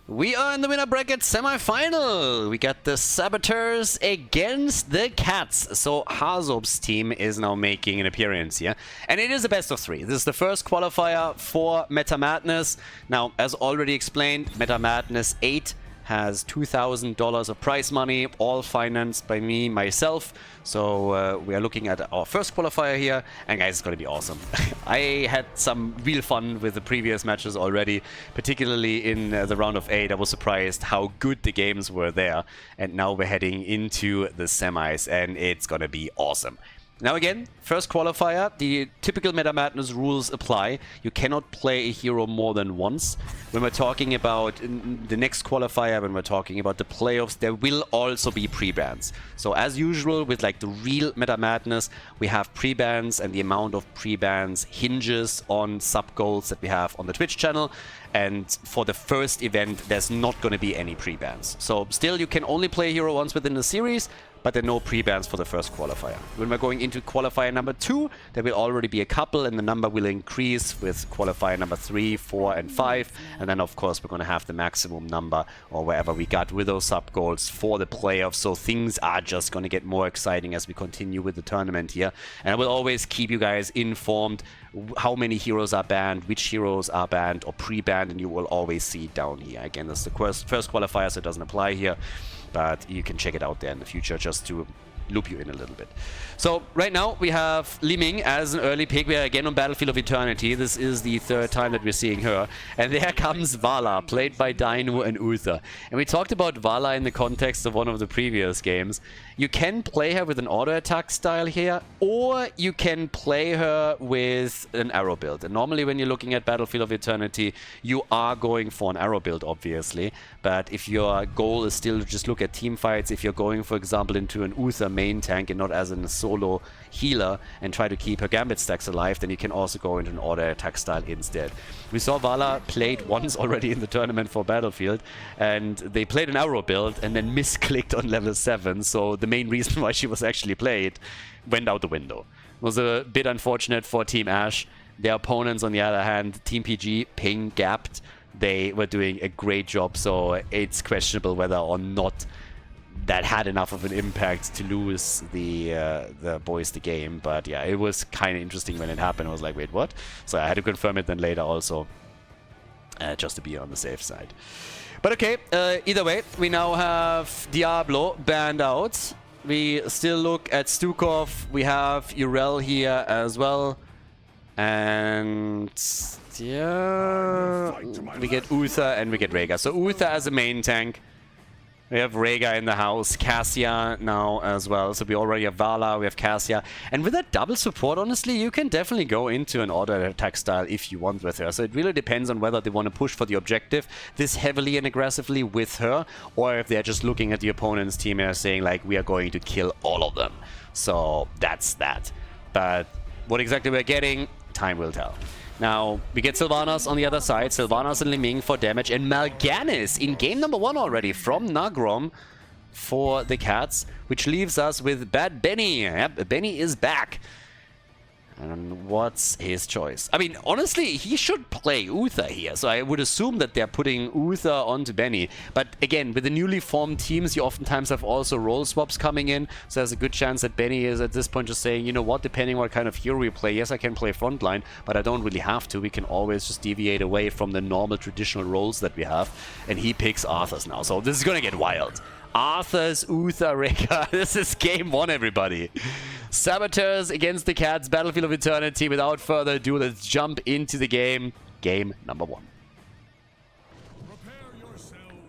We are in the winner bracket semi-final. We got the Saboteurs against the Cats. So Khaldor's team is now making an appearance here. And it is a best of 3. This is the first qualifier for Meta Madness. Now, as already explained, Meta Madness 8 has $2,000 of prize money, all financed by me, myself. So we are looking at our first qualifier here, and guys, it's going to be awesome. I had some real fun with the previous matches already, particularly in the round of 8. I was surprised how good the games were there, and now we're heading into the semis, and it's going to be awesome. Now again, first qualifier, the typical Meta Madness rules apply. You cannot play a hero more than once. When we're talking about the next qualifier, when we're talking about the playoffs, there will also be pre-bans. So as usual with like the real Meta Madness, we have pre-bans, and the amount of pre-bans hinges on sub-goals that we have on the Twitch channel. And for the first event, there's not going to be any pre-bans. So still, you can only play a hero once within the series, but there are no pre-bans for the first qualifier. When we're going into qualifier number 2, there will already be a couple, and the number will increase with qualifier number 3, 4, and 5. And then, of course, we're going to have the maximum number, or wherever we got with those sub-goals for the playoffs. So things are just going to get more exciting as we continue with the tournament here. And I will always keep you guys informed how many heroes are banned, which heroes are banned or pre-banned, and you will always see it down here. Again, this is the first qualifier, so it doesn't apply here. But you can check it out there in the future just to loop you in a little bit. So right now we have Li Ming as an early pick. We are again on Battlefield of Eternity. This is the 3rd time that we're seeing her. And there comes Vala, played by Dino and Uther. And we talked about Vala in the context of one of the previous games. You can play her with an auto attack style here, or you can play her with an arrow build. And normally when you're looking at Battlefield of Eternity, you are going for an arrow build, obviously. But if your goal is still to just look at team fights, if you're going, for example, into an Uther main tank and not as a solo healer and try to keep her gambit stacks alive, then you can also go into an auto attack style instead. We saw Vala played once already in the tournament for Battlefield, and they played an arrow build and then misclicked on level 7, so the main reason why she was actually played went out the window. It was a bit unfortunate for Team Ash. Their opponents, on the other hand, Team PG, ping gapped. They were doing a great job, so it's questionable whether or not that had enough of an impact to lose the boys the game. But yeah, it was kind of interesting when it happened. I was like, wait, what? So I had to confirm it then later also, just to be on the safe side. But okay, either way, we now have Diablo banned out. We still look at Stukov. We have Urel here as well. And yeah, we get Uther and we get Rhaegar. So Uther as a main tank. We have Rhaegar in the house, Cassia now as well. So we already have Vala, we have Cassia. And with that double support, honestly, you can definitely go into an auto attack style if you want with her. So it really depends on whether they want to push for the objective this heavily and aggressively with her, or if they're just looking at the opponent's team and saying, like, we are going to kill all of them. So that's that. But what exactly we're getting, time will tell. Now, we get Sylvanas on the other side. Sylvanas and Li Ming for damage. And Mal'Ganis in game number 1 already from Nagrom for the Cats. Which leaves us with Bad Benny. Yep, Benny is back. And what's his choice? I mean, honestly, he should play Uther here. So I would assume that they're putting Uther onto Benny. But again, with the newly formed teams, you oftentimes have also role swaps coming in. So there's a good chance that Benny is at this point just saying, you know what, depending what kind of hero we play, yes, I can play frontline, but I don't really have to. We can always just deviate away from the normal traditional roles that we have. And he picks Arthur's now. So this is going to get wild. Arthur's Uther Rhaegar. This is game 1, everybody. Saboteurs against the Cats, Battlefield of Eternity. Without further ado, let's jump into the game. Game number 1.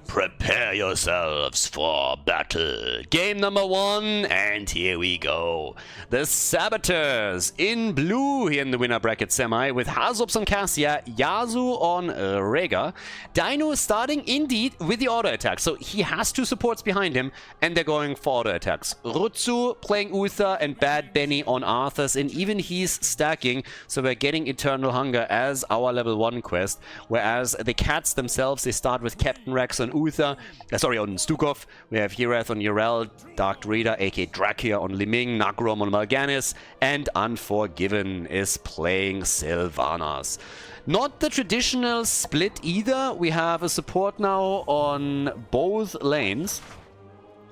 Prepare yourselves for battle. Game number 1, and here we go. The Saboteurs in blue here in the winner bracket semi with Khaldor on Cassia, Yasuo on Rhaegar. Dino is starting indeed with the auto attack, so he has 2 supports behind him, and they're going for auto attacks. Rutsu playing Uther and Bad Benny on Arthur's, and even he's stacking, so we're getting Eternal Hunger as our level 1 quest, whereas the Cats themselves, they start with Captain Rex on Uther Uther. Sorry, on Stukov. We have Hiraeth on Yrel, Dark Reader, aka Drakia on Liming, Nagrom on Mal'Ganis, and Unforgiven is playing Sylvanas. Not the traditional split either. We have a support now on both lanes.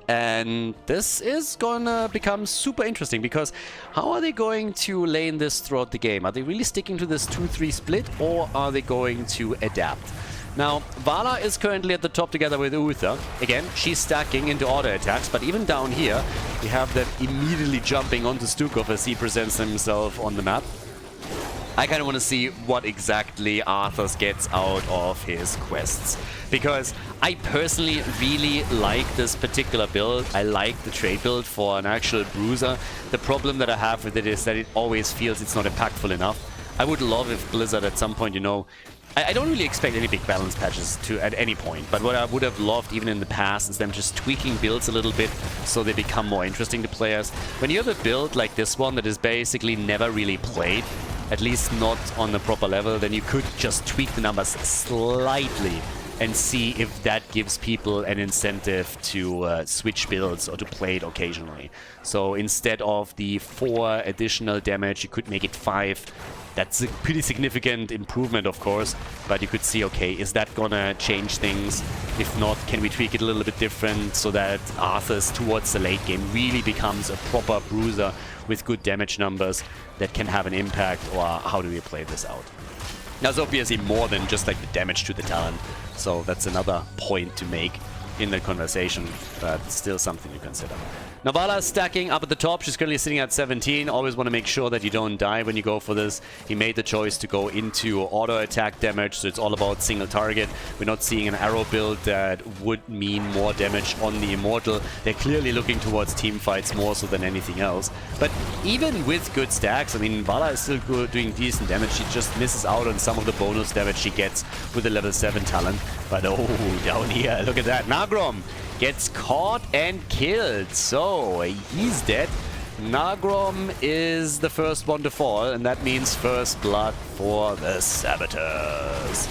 And this is gonna become super interesting, because how are they going to lane this throughout the game? Are they really sticking to this 2-3 split, or are they going to adapt? Now, Vala is currently at the top together with Uther. Again, she's stacking into auto attacks, but even down here, we have them immediately jumping onto Stukov as he presents himself on the map. I kind of want to see what exactly Arthas gets out of his quests, because I personally really like this particular build. I like the trade build for an actual bruiser. The problem that I have with it is that it always feels it's not impactful enough. I would love if Blizzard at some point, you know, I don't really expect any big balance patches at any point, but what I would have loved even in the past is them just tweaking builds a little bit so they become more interesting to players. When you have a build like this one that is basically never really played, at least not on the proper level, then you could just tweak the numbers slightly and see if that gives people an incentive to switch builds or to play it occasionally. So instead of the 4 additional damage, you could make it 5. That's a pretty significant improvement, of course, but you could see, okay, is that gonna change things? If not, can we tweak it a little bit different so that Arthas towards the late game really becomes a proper bruiser with good damage numbers that can have an impact, or how do we play this out? Now, it's obviously more than just like the damage to the talent, so that's another point to make in the conversation, but still something to consider. Navala stacking up at the top. She's currently sitting at 17. Always want to make sure that you don't die when you go for this. He made the choice to go into auto attack damage, so it's all about single target. We're not seeing an arrow build that would mean more damage on the Immortal. They're clearly looking towards team fights more so than anything else. But even with good stacks, I mean, Vala is still doing decent damage. She just misses out on some of the bonus damage she gets with the level 7 talent. But oh, down here, look at that. Nagrom gets caught and killed, so he's dead. Nagrom is the first one to fall, and that means first blood for the Saboteurs.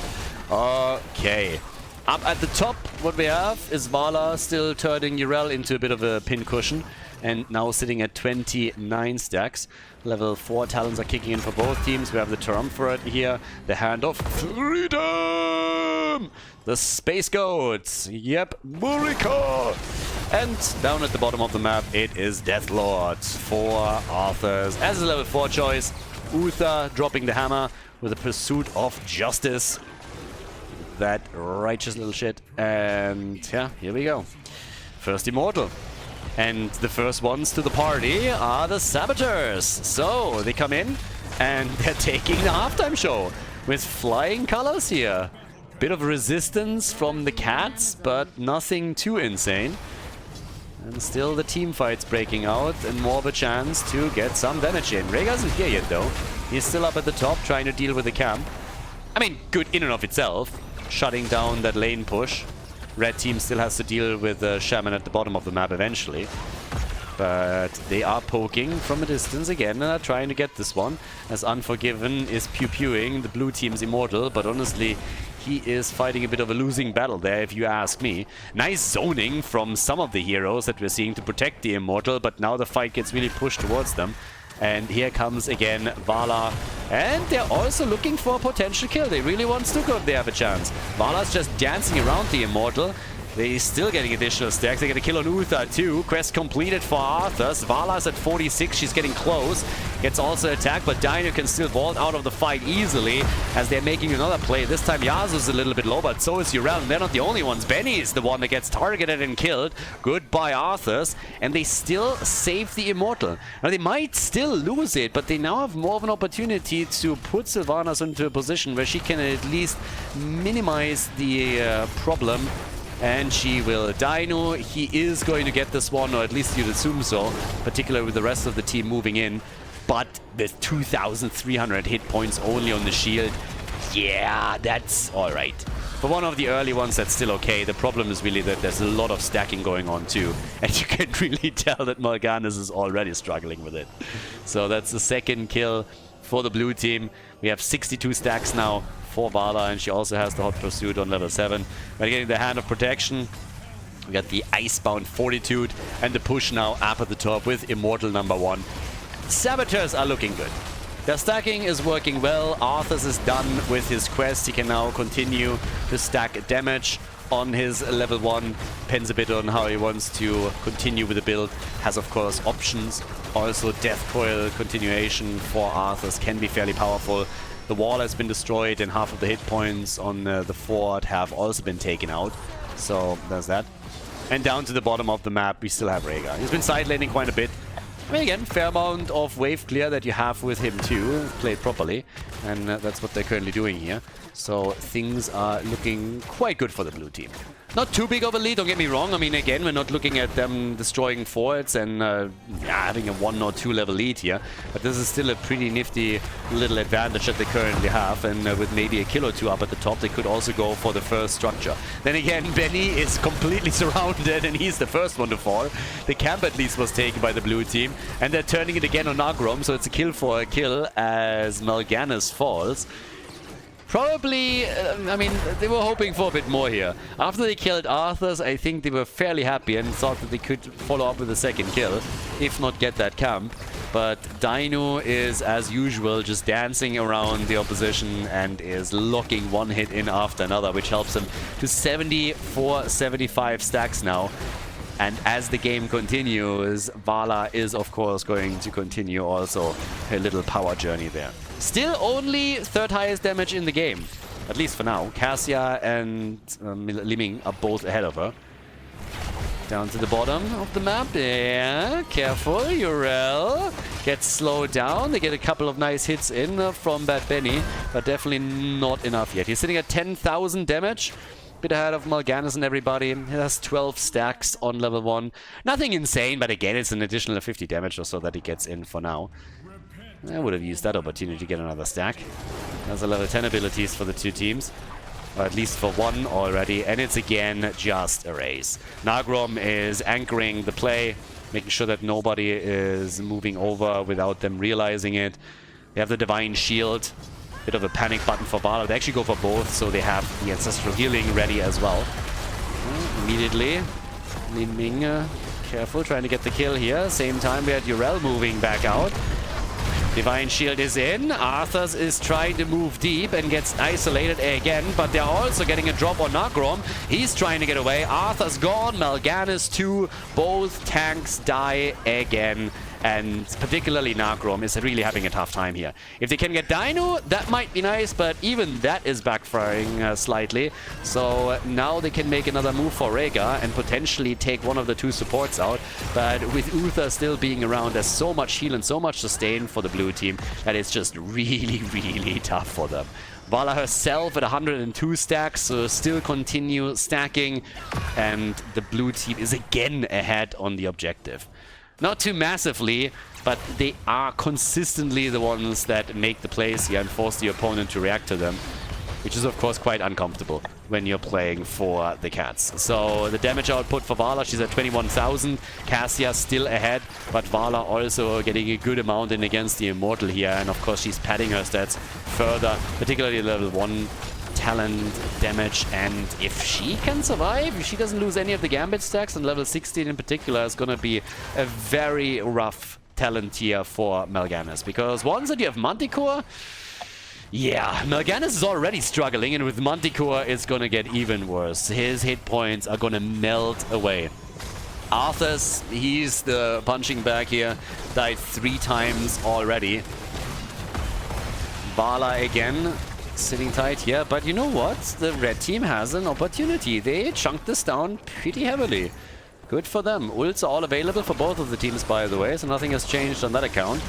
Okay. Up at the top, what we have is Vala still turning Yrel into a bit of a pincushion, and now sitting at 29 stacks. Level 4 talents are kicking in for both teams. We have the Triumvirate here, the Hand of Freedom! The Space Goats! Yep, Murica! And down at the bottom of the map, it is Deathlord for Arthas. As a level 4 choice, Uther dropping the hammer with a Pursuit of Justice. That righteous little shit. And yeah, here we go. First Immortal. And the first ones to the party are the Saboteurs. So they come in and they're taking the halftime show with flying colors here. Bit of resistance from the cats, but nothing too insane. And still the team fight's breaking out and more of a chance to get some damage in. Rhaegar isn't here yet though. He's still up at the top trying to deal with the camp. I mean, good in and of itself, shutting down that lane push. Red team still has to deal with the Shaman at the bottom of the map eventually. But they are poking from a distance again and are trying to get this one. As Unforgiven is pew-pewing the blue team's Immortal, but honestly, he is fighting a bit of a losing battle there, if you ask me. Nice zoning from some of the heroes that we're seeing to protect the Immortal, but now the fight gets really pushed towards them. And here comes again Vala. And they're also looking for a potential kill. They really want Stukov if they have a chance. Vala's just dancing around the Immortal. They're still getting additional stacks. They get a kill on Uther too. Quest completed for Arthas. Vala's at 46. She's getting close. Gets also attacked, but Dino can still vault out of the fight easily as they're making another play. This time Yasuo's a little bit low, but so is Yrel. And they're not the only ones. Benny is the one that gets targeted and killed. Goodbye Arthas. And they still save the Immortal. Now they might still lose it, but they now have more of an opportunity to put Sylvanas into a position where she can at least minimize the problem. And she will Dino. He is going to get this one, or at least you'd assume so, particularly with the rest of the team moving in. But with 2,300 hit points only on the shield, yeah, that's alright. For one of the early ones, that's still okay. The problem is really that there's a lot of stacking going on too. And you can really tell that Mal'Ganis is already struggling with it. So that's the second kill for the blue team. We have 62 stacks now for Vala, and she also has the Hot Pursuit on level 7. We're getting the Hand of Protection. We got the Icebound Fortitude and the push now up at the top with Immortal #1. Saboteurs are looking good. Their stacking is working well. Arthas is done with his quest. He can now continue to stack damage on his level 1. Depends a bit on how he wants to continue with the build. Has, of course, options. Also, Death Coil continuation for Arthas can be fairly powerful. The wall has been destroyed and half of the hit points on the fort have also been taken out. So, there's that. And down to the bottom of the map, we still have Rhaegar. He's been side laning quite a bit. I mean, again, fair amount of wave clear that you have with him too, played properly. And that's what they're currently doing here. So things are looking quite good for the blue team. Not too big of a lead, don't get me wrong. I mean, again, we're not looking at them destroying forts and having a 1 or 2 level lead here. But this is still a pretty nifty little advantage that they currently have. And with maybe a kill or 2 up at the top, they could also go for the first structure. Then again, Benny is completely surrounded and he's the first one to fall. The camp at least was taken by the blue team. And they're turning it again on Nagrom, so it's a kill for a kill as Mal'Ganis falls. Probably, I mean, they were hoping for a bit more here. After they killed Arthas, I think they were fairly happy and thought that they could follow up with a second kill, if not get that camp. But Dino is, as usual, just dancing around the opposition and is locking one hit in after another, which helps him to 74-75 stacks now. And as the game continues, Vala is, of course, going to continue also her little power journey there. Still only 3rd highest damage in the game, at least for now. Cassia and Liming are both ahead of her. Down to the bottom of the map. Yeah, careful. Yrel gets slowed down. They get a couple of nice hits in from Bad Benny, but definitely not enough yet. He's sitting at 10,000 damage. Bit ahead of Mal'Ganis and everybody. He has 12 stacks on level 1. Nothing insane, but again, it's an additional 50 damage or so that he gets in for now. I would have used that opportunity to get another stack. There's a level 10 abilities for the two teams. Or at least for one already. And it's again just a race. Nagrom is anchoring the play, making sure that nobody is moving over without them realizing it. They have the Divine Shield. Bit of a panic button for Vala. They actually go for both, so they have the Ancestral Healing ready as well. Immediately, Liming, careful, trying to get the kill here. Same time, we had Yrel moving back out. Divine Shield is in. Arthas is trying to move deep and gets isolated again, but they're also getting a drop on Nagrom. He's trying to get away. Arthas gone. Mal'Ganis too. Both tanks die again. And particularly Nagrom is really having a tough time here. If they can get Dino, that might be nice, but even that is backfiring slightly. So now they can make another move for Rhaegar and potentially take one of the 2 supports out. But with Uther still being around, there's so much heal and so much sustain for the blue team that it's just really, really tough for them. Vala herself at 102 stacks, so still continue stacking. And the blue team is again ahead on the objective. Not too massively, but they are consistently the ones that make the plays here and force the opponent to react to them, which is of course quite uncomfortable when you're playing for the Cats. So the damage output for Vala, she's at 21,000. Cassia still ahead, but Vala also getting a good amount in against the Immortal here, and of course she's padding her stats further, particularly level 1 talent damage, and if she can survive, if she doesn't lose any of the Gambit stacks, and level 16 in particular is gonna be a very rough talent tier for Mal'Ganis, because once that you have Manticore, yeah, Mal'Ganis is already struggling, and with Manticore it's gonna get even worse. His hit points are gonna melt away. Arthas, he's the punching bag here, died 3 times already. Vala again, sitting tight here, but you know what? The red team has an opportunity. They chunked this down pretty heavily. Good for them. Ults are all available for both of the teams, by the way, so nothing has changed on that account.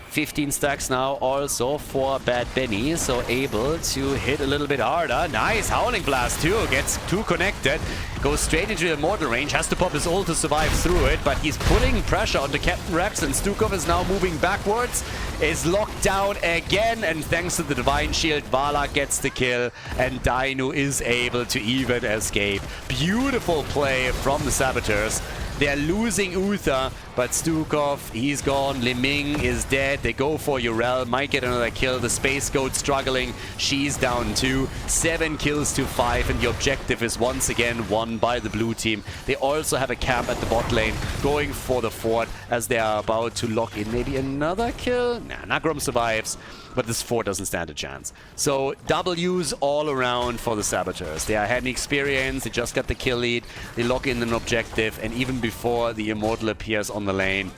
15 stacks now also for Bad Benny, so able to hit a little bit harder. Nice Howling Blast too, gets 2 connected, goes straight into the Immortal range, has to pop his ult to survive through it, but he's putting pressure onto Captain Rex, and Stukov is now moving backwards, is locked down again, and thanks to the Divine Shield, Vala gets the kill, and Dino is able to even escape. Beautiful play from the Saboteurs. They're losing Uther, but Stukov, he's gone. Liming is dead. They go for Urel. Might get another kill. The Space Goat struggling. She's down too. 7 kills to 5, and the objective is once again won by the blue team. They also have a camp at the bot lane, going for the fort as they are about to lock in maybe another kill. Nah, Nagrom survives, but this fort doesn't stand a chance. So W's all around for the Saboteurs. They are having experience. They just got the kill lead. They lock in an objective, and even before the Immortal appears on the lane,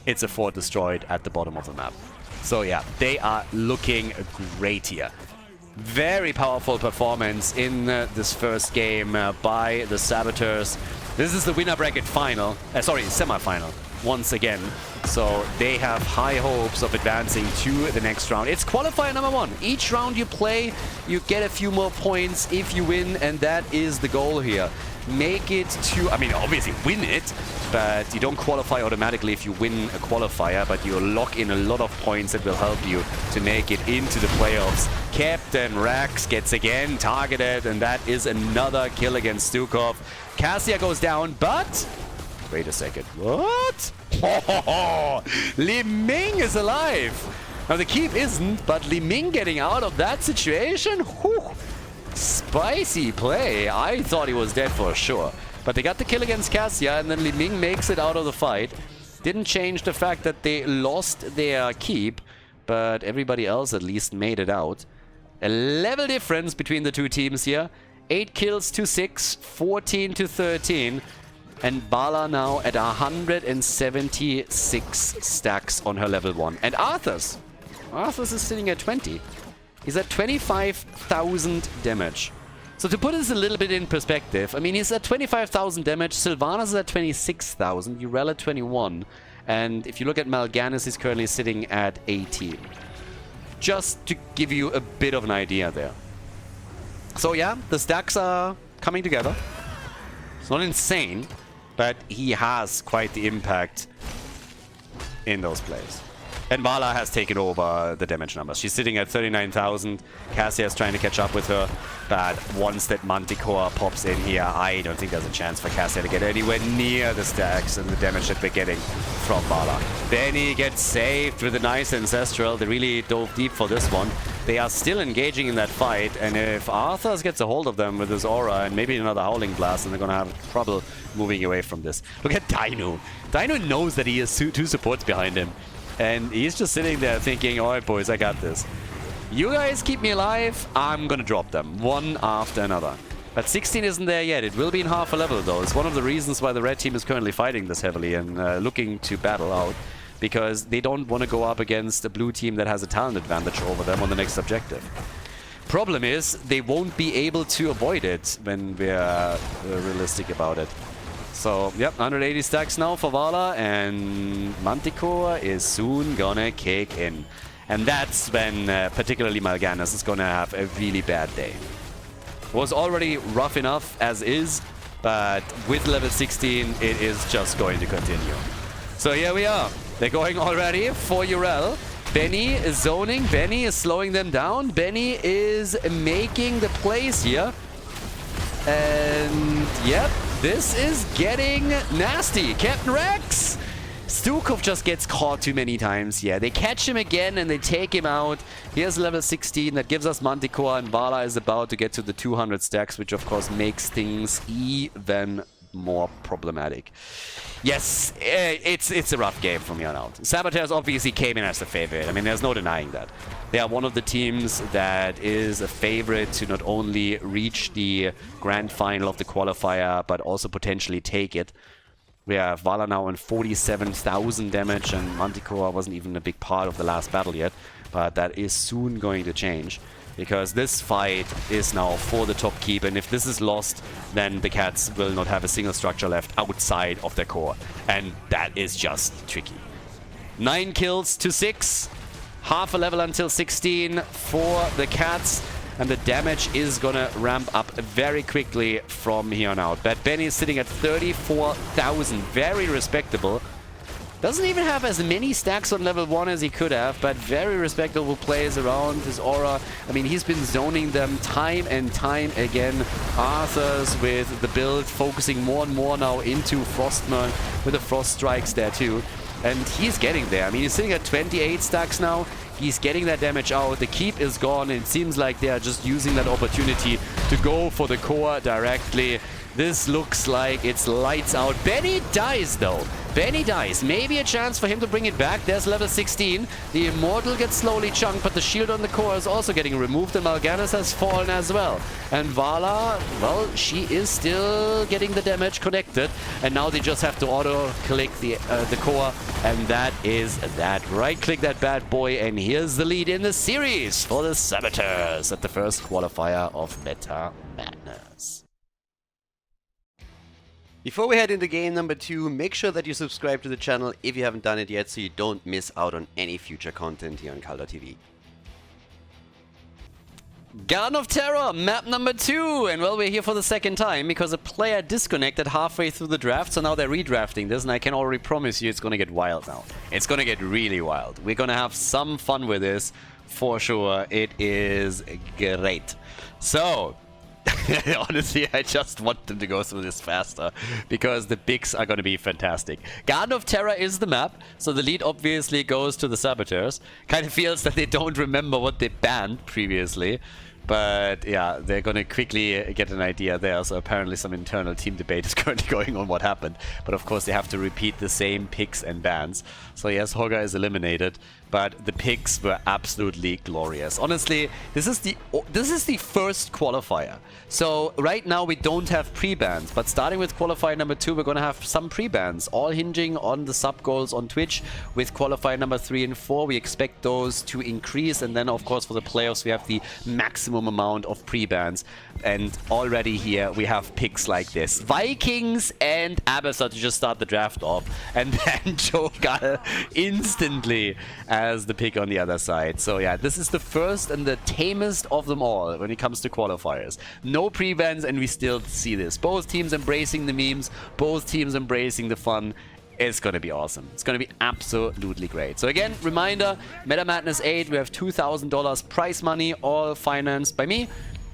it's a fort destroyed at the bottom of the map. So yeah, they are looking great here. Very powerful performance in this first game by the Saboteurs. This is the winner bracket final, semi-final once again. So they have high hopes of advancing to the next round. It's qualifier number 1. Each round you play, you get a few more points if you win, and that is the goal here. Make it to, I mean, obviously win it, but you don't qualify automatically if you win a qualifier, but you lock in a lot of points that will help you to make it into the playoffs. Captain Rax gets again targeted, and that is another kill against Stukov. Cassia goes down, but wait a second. What? Liming is alive. Now the keep isn't, but Liming getting out of that situation? Whew. Spicy play. I thought he was dead for sure. But they got the kill against Cassia, and then Liming makes it out of the fight. Didn't change the fact that they lost their keep, but everybody else at least made it out. A level difference between the two teams here. 8 kills to 6, 14 to 13. And Bala now at 176 stacks on her level 1. And Arthur's is sitting at 20. He's at 25,000 damage. So to put this a little bit in perspective, I mean, he's at 25,000 damage, Sylvanas is at 26,000, Urel at 21, and if you look at Mal'Ganis, he's currently sitting at 18. Just to give you a bit of an idea there. So yeah, the stacks are coming together. It's not insane, but he has quite the impact in those plays. And Vala has taken over the damage numbers. She's sitting at 39,000. Cassia is trying to catch up with her. But once that Manticore pops in here, I don't think there's a chance for Cassia to get anywhere near the stacks and the damage that we're getting from Vala. Benny gets saved with a nice Ancestral. They really dove deep for this one. They are still engaging in that fight. And if Arthur gets a hold of them with his aura and maybe another Howling Blast, then they're going to have trouble moving away from this. Look at Dino. Dino knows that he has two supports behind him. And he's just sitting there thinking, alright boys, I got this. You guys keep me alive, I'm gonna drop them, one after another. But 16 isn't there yet, it will be in half a level though. It's one of the reasons why the red team is currently fighting this heavily and looking to battle out. Because they don't want to go up against a blue team that has a talent advantage over them on the next objective. Problem is, they won't be able to avoid it when we're realistic about it. So, yep, 180 stacks now for Vala, and Manticore is soon gonna kick in. And that's when particularly Mal'Ganis is gonna have a really bad day. Was already rough enough as is, but with level 16, it is just going to continue. So here we are. They're going already for Urel. Benny is zoning. Benny is slowing them down. Benny is making the plays here. And, yep. This is getting nasty. Captain Rex! Stukov just gets caught too many times. Yeah, they catch him again and they take him out. Here's level 16. That gives us Manticore, and Vala is about to get to the 200 stacks, which of course makes things even more problematic. Yes, it's a rough game from here on out. Saboteurs obviously came in as the favorite. I mean, there's no denying that. They are one of the teams that is a favorite to not only reach the grand final of the qualifier, but also potentially take it. We have Vala now on 47,000 damage, and Manticore wasn't even a big part of the last battle yet. But that is soon going to change, because this fight is now for the top keep, and if this is lost, then the Cats will not have a single structure left outside of their core, and that is just tricky. 9 kills to 6, half a level until 16 for the Cats, and the damage is gonna ramp up very quickly from here on out. But Benny is sitting at 34,000, very respectable. Doesn't even have as many stacks on level 1 as he could have, but very respectable plays around his aura. I mean, he's been zoning them time and time again. Arthur's with the build, focusing more and more now into Frostman with the Frost Strikes there too. And he's getting there. I mean, he's sitting at 28 stacks now. He's getting that damage out. The keep is gone. And it seems like they are just using that opportunity to go for the core directly. This looks like it's lights out. Benny dies, though. Benny dies. Maybe a chance for him to bring it back. There's level 16. The Immortal gets slowly chunked, but the shield on the core is also getting removed, and Mal'Ganis has fallen as well. And Vala, well, she is still getting the damage connected, and now they just have to auto-click the core, and that is that. Right-click that bad boy, and here's the lead in the series for the Saboteurs at the first qualifier of Meta Madness. Before we head into game number 2, make sure that you subscribe to the channel if you haven't done it yet so you don't miss out on any future content here on Khaldor TV. Garden of Terror, map number 2, and well, we're here for the second time because a player disconnected halfway through the draft, so now they're redrafting this, and I can already promise you it's gonna get wild now. It's gonna get really wild. We're gonna have some fun with this, for sure. It is great. So, honestly, I just want them to go through this faster because the picks are going to be fantastic. Garden of Terror is the map, so the lead obviously goes to the Saboteurs. Kind of feels that they don't remember what they banned previously. But yeah, they're going to quickly get an idea there. So apparently some internal team debate is currently going on what happened. But of course they have to repeat the same picks and bans. So yes, Hogger is eliminated. But the picks were absolutely glorious. Honestly, this is the first qualifier. So right now we don't have pre-bans, but starting with qualifier number 2, we're going to have some pre-bans, all hinging on the sub goals on Twitch. With qualifier number 3 and 4, we expect those to increase, and then of course for the playoffs we have the maximum amount of pre-bans. And already here we have picks like this: Vikings and Abyssal to just start the draft off, and then Cho'Gall instantly as the pick on the other side. So yeah, this is the first and the tamest of them all when it comes to qualifiers. No pre-bans, and we still see this. Both teams embracing the memes, both teams embracing the fun. It's gonna be awesome. It's gonna be absolutely great. So again, reminder, Meta Madness 8, we have $2,000 prize money, all financed by me.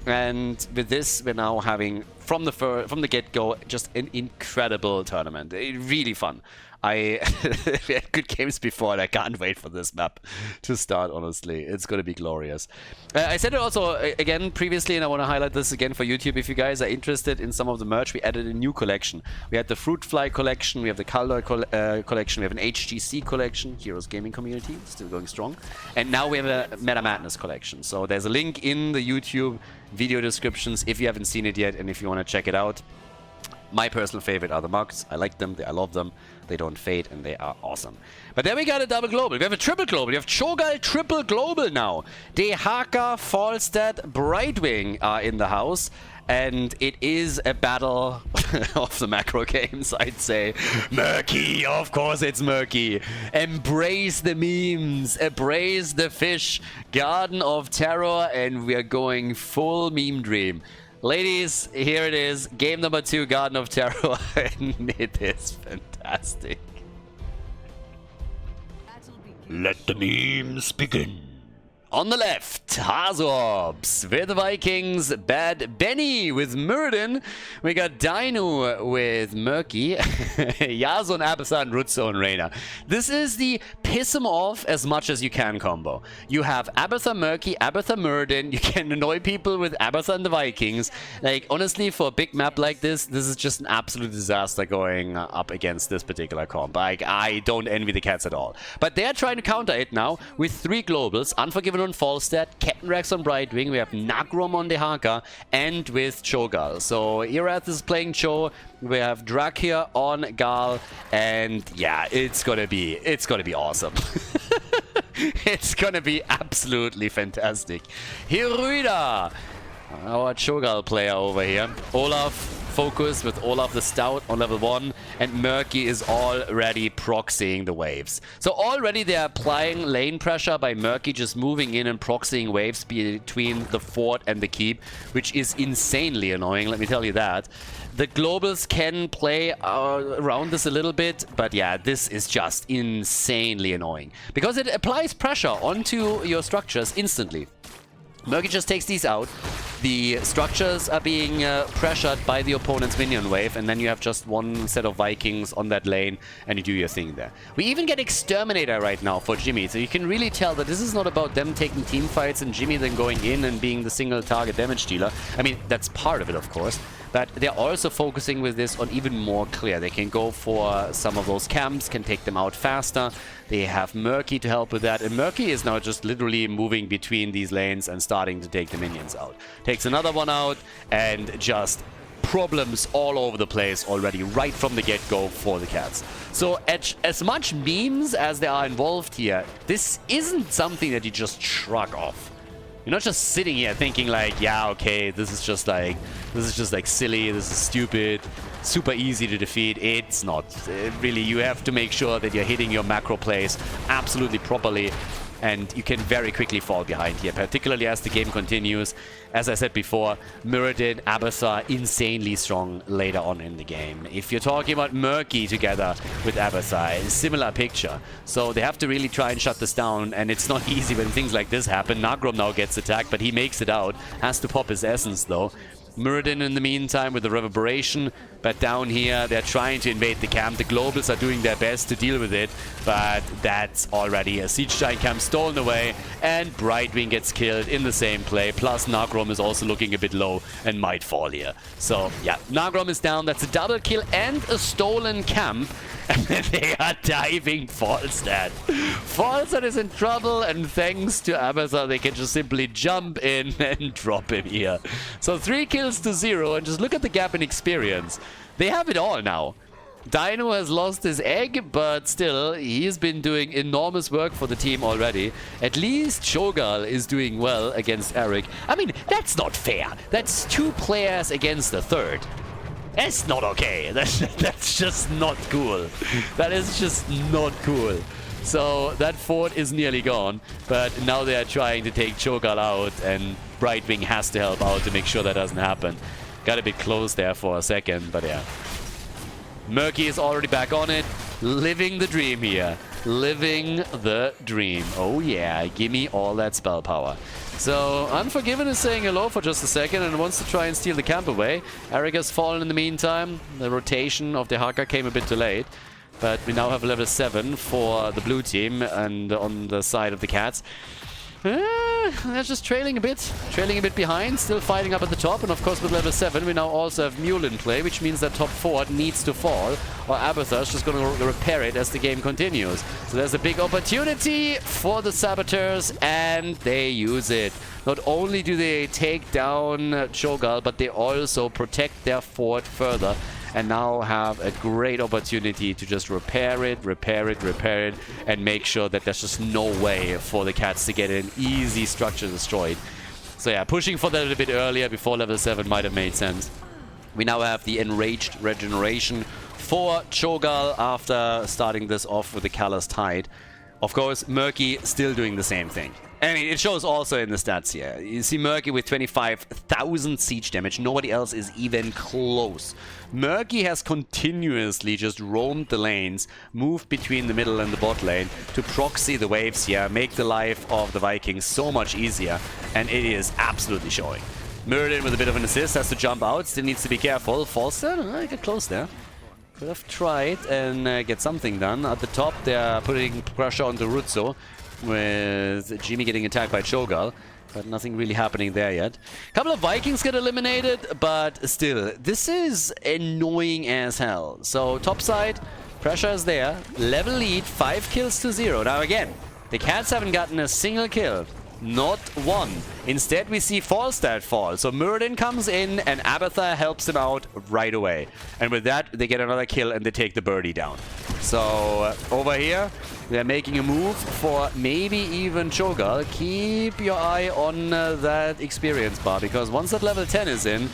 And with this, we're now having, from the get-go, just an incredible tournament. Really fun. We had good games before, and I can't wait for this map to start, honestly. It's going to be glorious. I said it also, again, previously, and I want to highlight this again for YouTube. If you guys are interested in some of the merch, we added a new collection. We had the Fruit Fly collection, we have the Khaldor collection, we have an HGC collection, Heroes Gaming Community, still going strong. And now we have a Meta Madness collection. So there's a link in the YouTube video descriptions if you haven't seen it yet, and if you want to check it out. My personal favorite are the mugs. I like them, I love them. They don't fade, and they are awesome. But then we got a double global. We have a triple global. We have Cho'Gall triple global now. Dehaka, Falstad, Brightwing are in the house. And it is a battle of the macro games, I'd say. Murky, of course it's murky. Embrace the memes, embrace the fish. Garden of Terror, and we are going full meme dream. Ladies, here it is. Game number 2, Garden of Terror, and it is fantastic. Let the memes begin. On the left, Hazorbs with the Vikings, Bad Benny with Murden. We got Dino with Murky, Yasuo and Abyssal and Rutzo and Reyna. This is the piss him off as much as you can combo. You have Abyssal Murky, Abyssal Murden. You can annoy people with Abyssal and the Vikings. Like, honestly, for a big map like this is just an absolute disaster going up against this particular comp. Like, I don't envy the cats at all. But they're trying to counter it now with 3 globals. Unforgiven on Falstad, Captain Rex on Brightwing, we have Nagrom on Dehaka, and with Cho'Gall. So Erath is playing Cho, we have Drak here on Gal, and yeah, it's gonna be awesome. It's gonna be absolutely fantastic. Hiruida, our Cho'Gall player over here. Olaf focus with Olaf the Stout on level 1, and Murky is already proxying the waves. So already they're applying lane pressure by Murky just moving in and proxying waves between the fort and the keep, which is insanely annoying, let me tell you that. The globals can play around this a little bit, but yeah, this is just insanely annoying because it applies pressure onto your structures instantly. Murky just takes these out. The structures are being pressured by the opponent's minion wave, and then you have just one set of Vikings on that lane, and you do your thing there. We even get Exterminator right now for Jimmy, so you can really tell that this is not about them taking team fights and Jimmy then going in and being the single target damage dealer. I mean, that's part of it, of course, but they're also focusing with this on even more clear. They can go for some of those camps, can take them out faster. They have Murky to help with that, and Murky is now just literally moving between these lanes and starting to take the minions out. Takes another one out, and just problems all over the place already right from the get-go for the cats. So as much memes as there are involved here, this isn't something that you just shrug off. You're not just sitting here thinking like, yeah, okay, this is just like silly, this is stupid, super easy to defeat. It's not. Really, you have to make sure that you're hitting your macro plays absolutely properly, and you can very quickly fall behind here, particularly as the game continues. As I said before, Muradin, Abathar, insanely strong later on in the game. If you're talking about Murky together with Abathar, similar picture. So they have to really try and shut this down, and it's not easy when things like this happen. Nagrom now gets attacked, but he makes it out. Has to pop his essence, though. Muradin in the meantime with the reverberation, but down here they're trying to invade the camp. The globals are doing their best to deal with it, but that's already a siege giant camp stolen away, and Brightwing gets killed in the same play, plus Nagrom is also looking a bit low and might fall here. So yeah, Nagrom is down. That's a double kill and a stolen camp, and then they are diving Falstad. Falstad is in trouble, and thanks to Abathar they can just simply jump in and drop him here. So 3 kills to 0, and just look at the gap in experience. They have it all now. Dino has lost his egg, but still, he's been doing enormous work for the team already. At least Cho'Gall is doing well against Eric. I mean, that's not fair. That's 2 players against the third. That's not okay. That's just not cool. That is just not cool. So that fort is nearly gone, but now they are trying to take Cho'Gall out, and Brightwing has to help out to make sure that doesn't happen. Got a bit close there for a second, but yeah. Murky is already back on it. Living the dream here. Living the dream. Oh yeah, give me all that spell power. So, Unforgiven is saying hello for just a second and wants to try and steal the camp away. Eric has fallen in the meantime. The rotation of the Haka came a bit too late. But we now have level 7 for the blue team, and on the side of the cats. They're just trailing a bit behind, still fighting up at the top, and of course with level 7 we now also have Mule in play, which means that top fort needs to fall, or Abathar is just going to repair it as the game continues. So there's a big opportunity for the Saboteurs, and they use it. Not only do they take down Cho'Gall, but they also protect their fort further, and now have a great opportunity to just repair it, and make sure that there's just no way for the cats to get an easy structure destroyed. So yeah, pushing for that a little bit earlier before level 7 might have made sense. We now have the Enraged Regeneration for Cho'Gall after starting this off with the Callous Tide. Of course, Murky still doing the same thing. I mean, it shows also in the stats here. You see Murky with 25,000 siege damage. Nobody else is even close. Murky has continuously just roamed the lanes, moved between the middle and the bot lane to proxy the waves here, make the life of the Vikings so much easier, and it is absolutely showing. Muradin with a bit of an assist, has to jump out, still needs to be careful. Falstad, get close there. Could have tried and get something done. At the top, they're putting pressure on the Rutzo, with Jimmy getting attacked by Cho'Gall, but nothing really happening there yet. A couple of Vikings get eliminated, but still, this is annoying as hell. So top side, pressure is there, level lead, 5 kills to 0. Now again, the cats haven't gotten a single kill. Not one. Instead, we see Falstad fall. So Muradin comes in and Abathar helps him out right away. And with that, they get another kill and they take the birdie down. So over here, they're making a move for maybe even Cho'Gall. Keep your eye on that experience bar, because once that level 10 is in,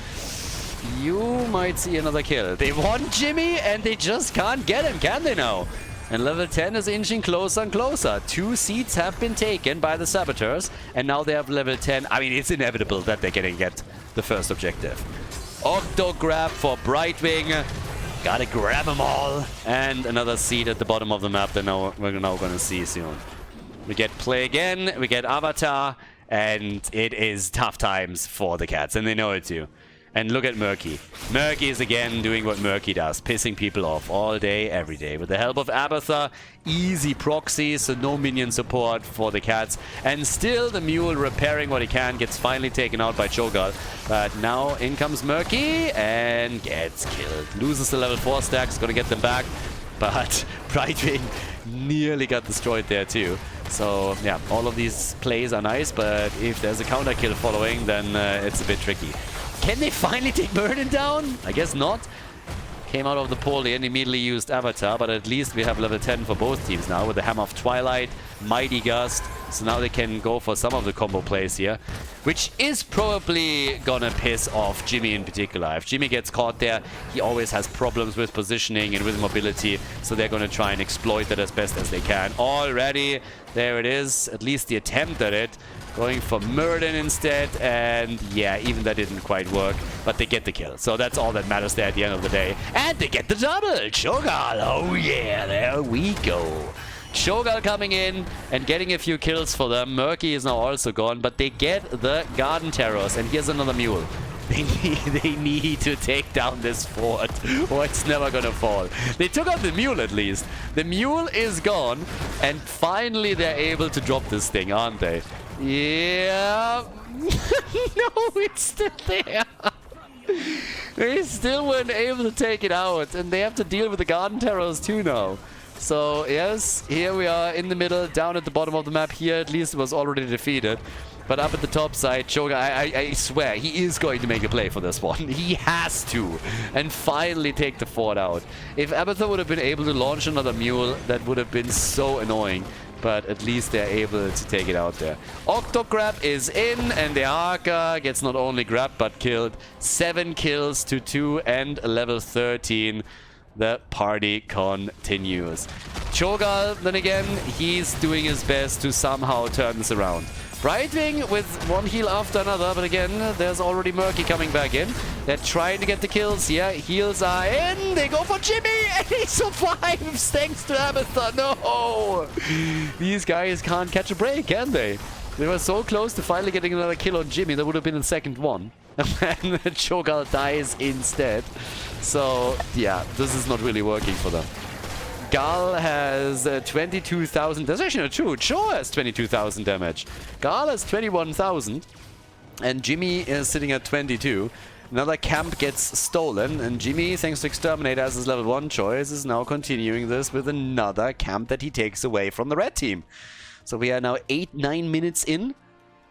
you might see another kill. They want Jimmy and they just can't get him, can they now? And level 10 is inching closer and closer. 2 seats have been taken by the Saboteurs, and now they have level 10. I mean, it's inevitable that they're gonna get the first objective. Octo grab for Brightwing. Gotta grab them all. And another seat at the bottom of the map that we're now gonna see soon. We get Play Again, we get Avatar, and it is tough times for the Cats, and they know it too. And look at Murky. Murky is again doing what Murky does, pissing people off all day, every day. With the help of Abathar, easy proxy, so no minion support for the Cats. And still the Mule repairing what he can, gets finally taken out by Cho'Gall. But now in comes Murky and gets killed. Loses the level 4 stacks, gonna get them back. But Brightwing nearly got destroyed there too. So yeah, all of these plays are nice, but if there's a counter kill following, then it's a bit tricky. Can they finally take Murden down? I guess not. Came out of the poly and immediately used Avatar, but at least we have level 10 for both teams now with the Hammer of Twilight, Mighty Gust. So now they can go for some of the combo plays here, which is probably gonna piss off Jimmy in particular. If Jimmy gets caught there, he always has problems with positioning and with mobility, so they're gonna try and exploit that as best as they can. Already, there it is, at least the attempt at it. Going for Murden instead, and yeah, even that didn't quite work, but they get the kill. So that's all that matters there at the end of the day. And they get the double! Cho'Gall, oh yeah, there we go. Cho'Gall coming in and getting a few kills for them. Murky is now also gone, but they get the Garden Terrors, and here's another Mule. They need to take down this fort, or it's never gonna fall. They took out the Mule at least. The Mule is gone, and finally they're able to drop this thing, aren't they? Yeah. No, it's still there. They still weren't able to take it out, and they have to deal with the Garden Terrors too now. So, yes, here we are in the middle, down at the bottom of the map. Here, at least, it was already defeated. But up at the top side, Cho'Gall, I swear, he is going to make a play for this one. He has to. And finally take the fort out. If Abathar would have been able to launch another Mule, that would have been so annoying. But at least they're able to take it out there. Octo grab is in, and the Arca gets not only grabbed, but killed. 7 kills to 2 and level 13. The party continues. Cho'Gall, then again, he's doing his best to somehow turn this around. Brightwing with one heal after another, but again, there's already Murky coming back in. They're trying to get the kills here. Heals are in. They go for Jimmy, and he survives thanks to Abathar. No! These guys can't catch a break, can they? They were so close to finally getting another kill on Jimmy. That would have been the second one. And Cho'Gall dies instead. So, yeah, this is not really working for them. Gal has 22,000. That's actually not true. Cho has 22,000 damage. Gal has 21,000. And Jimmy is sitting at 22. Another camp gets stolen. And Jimmy, thanks to Exterminate as his level 1 choice, is now continuing this with another camp that he takes away from the red team. So we are now 8-9 minutes in.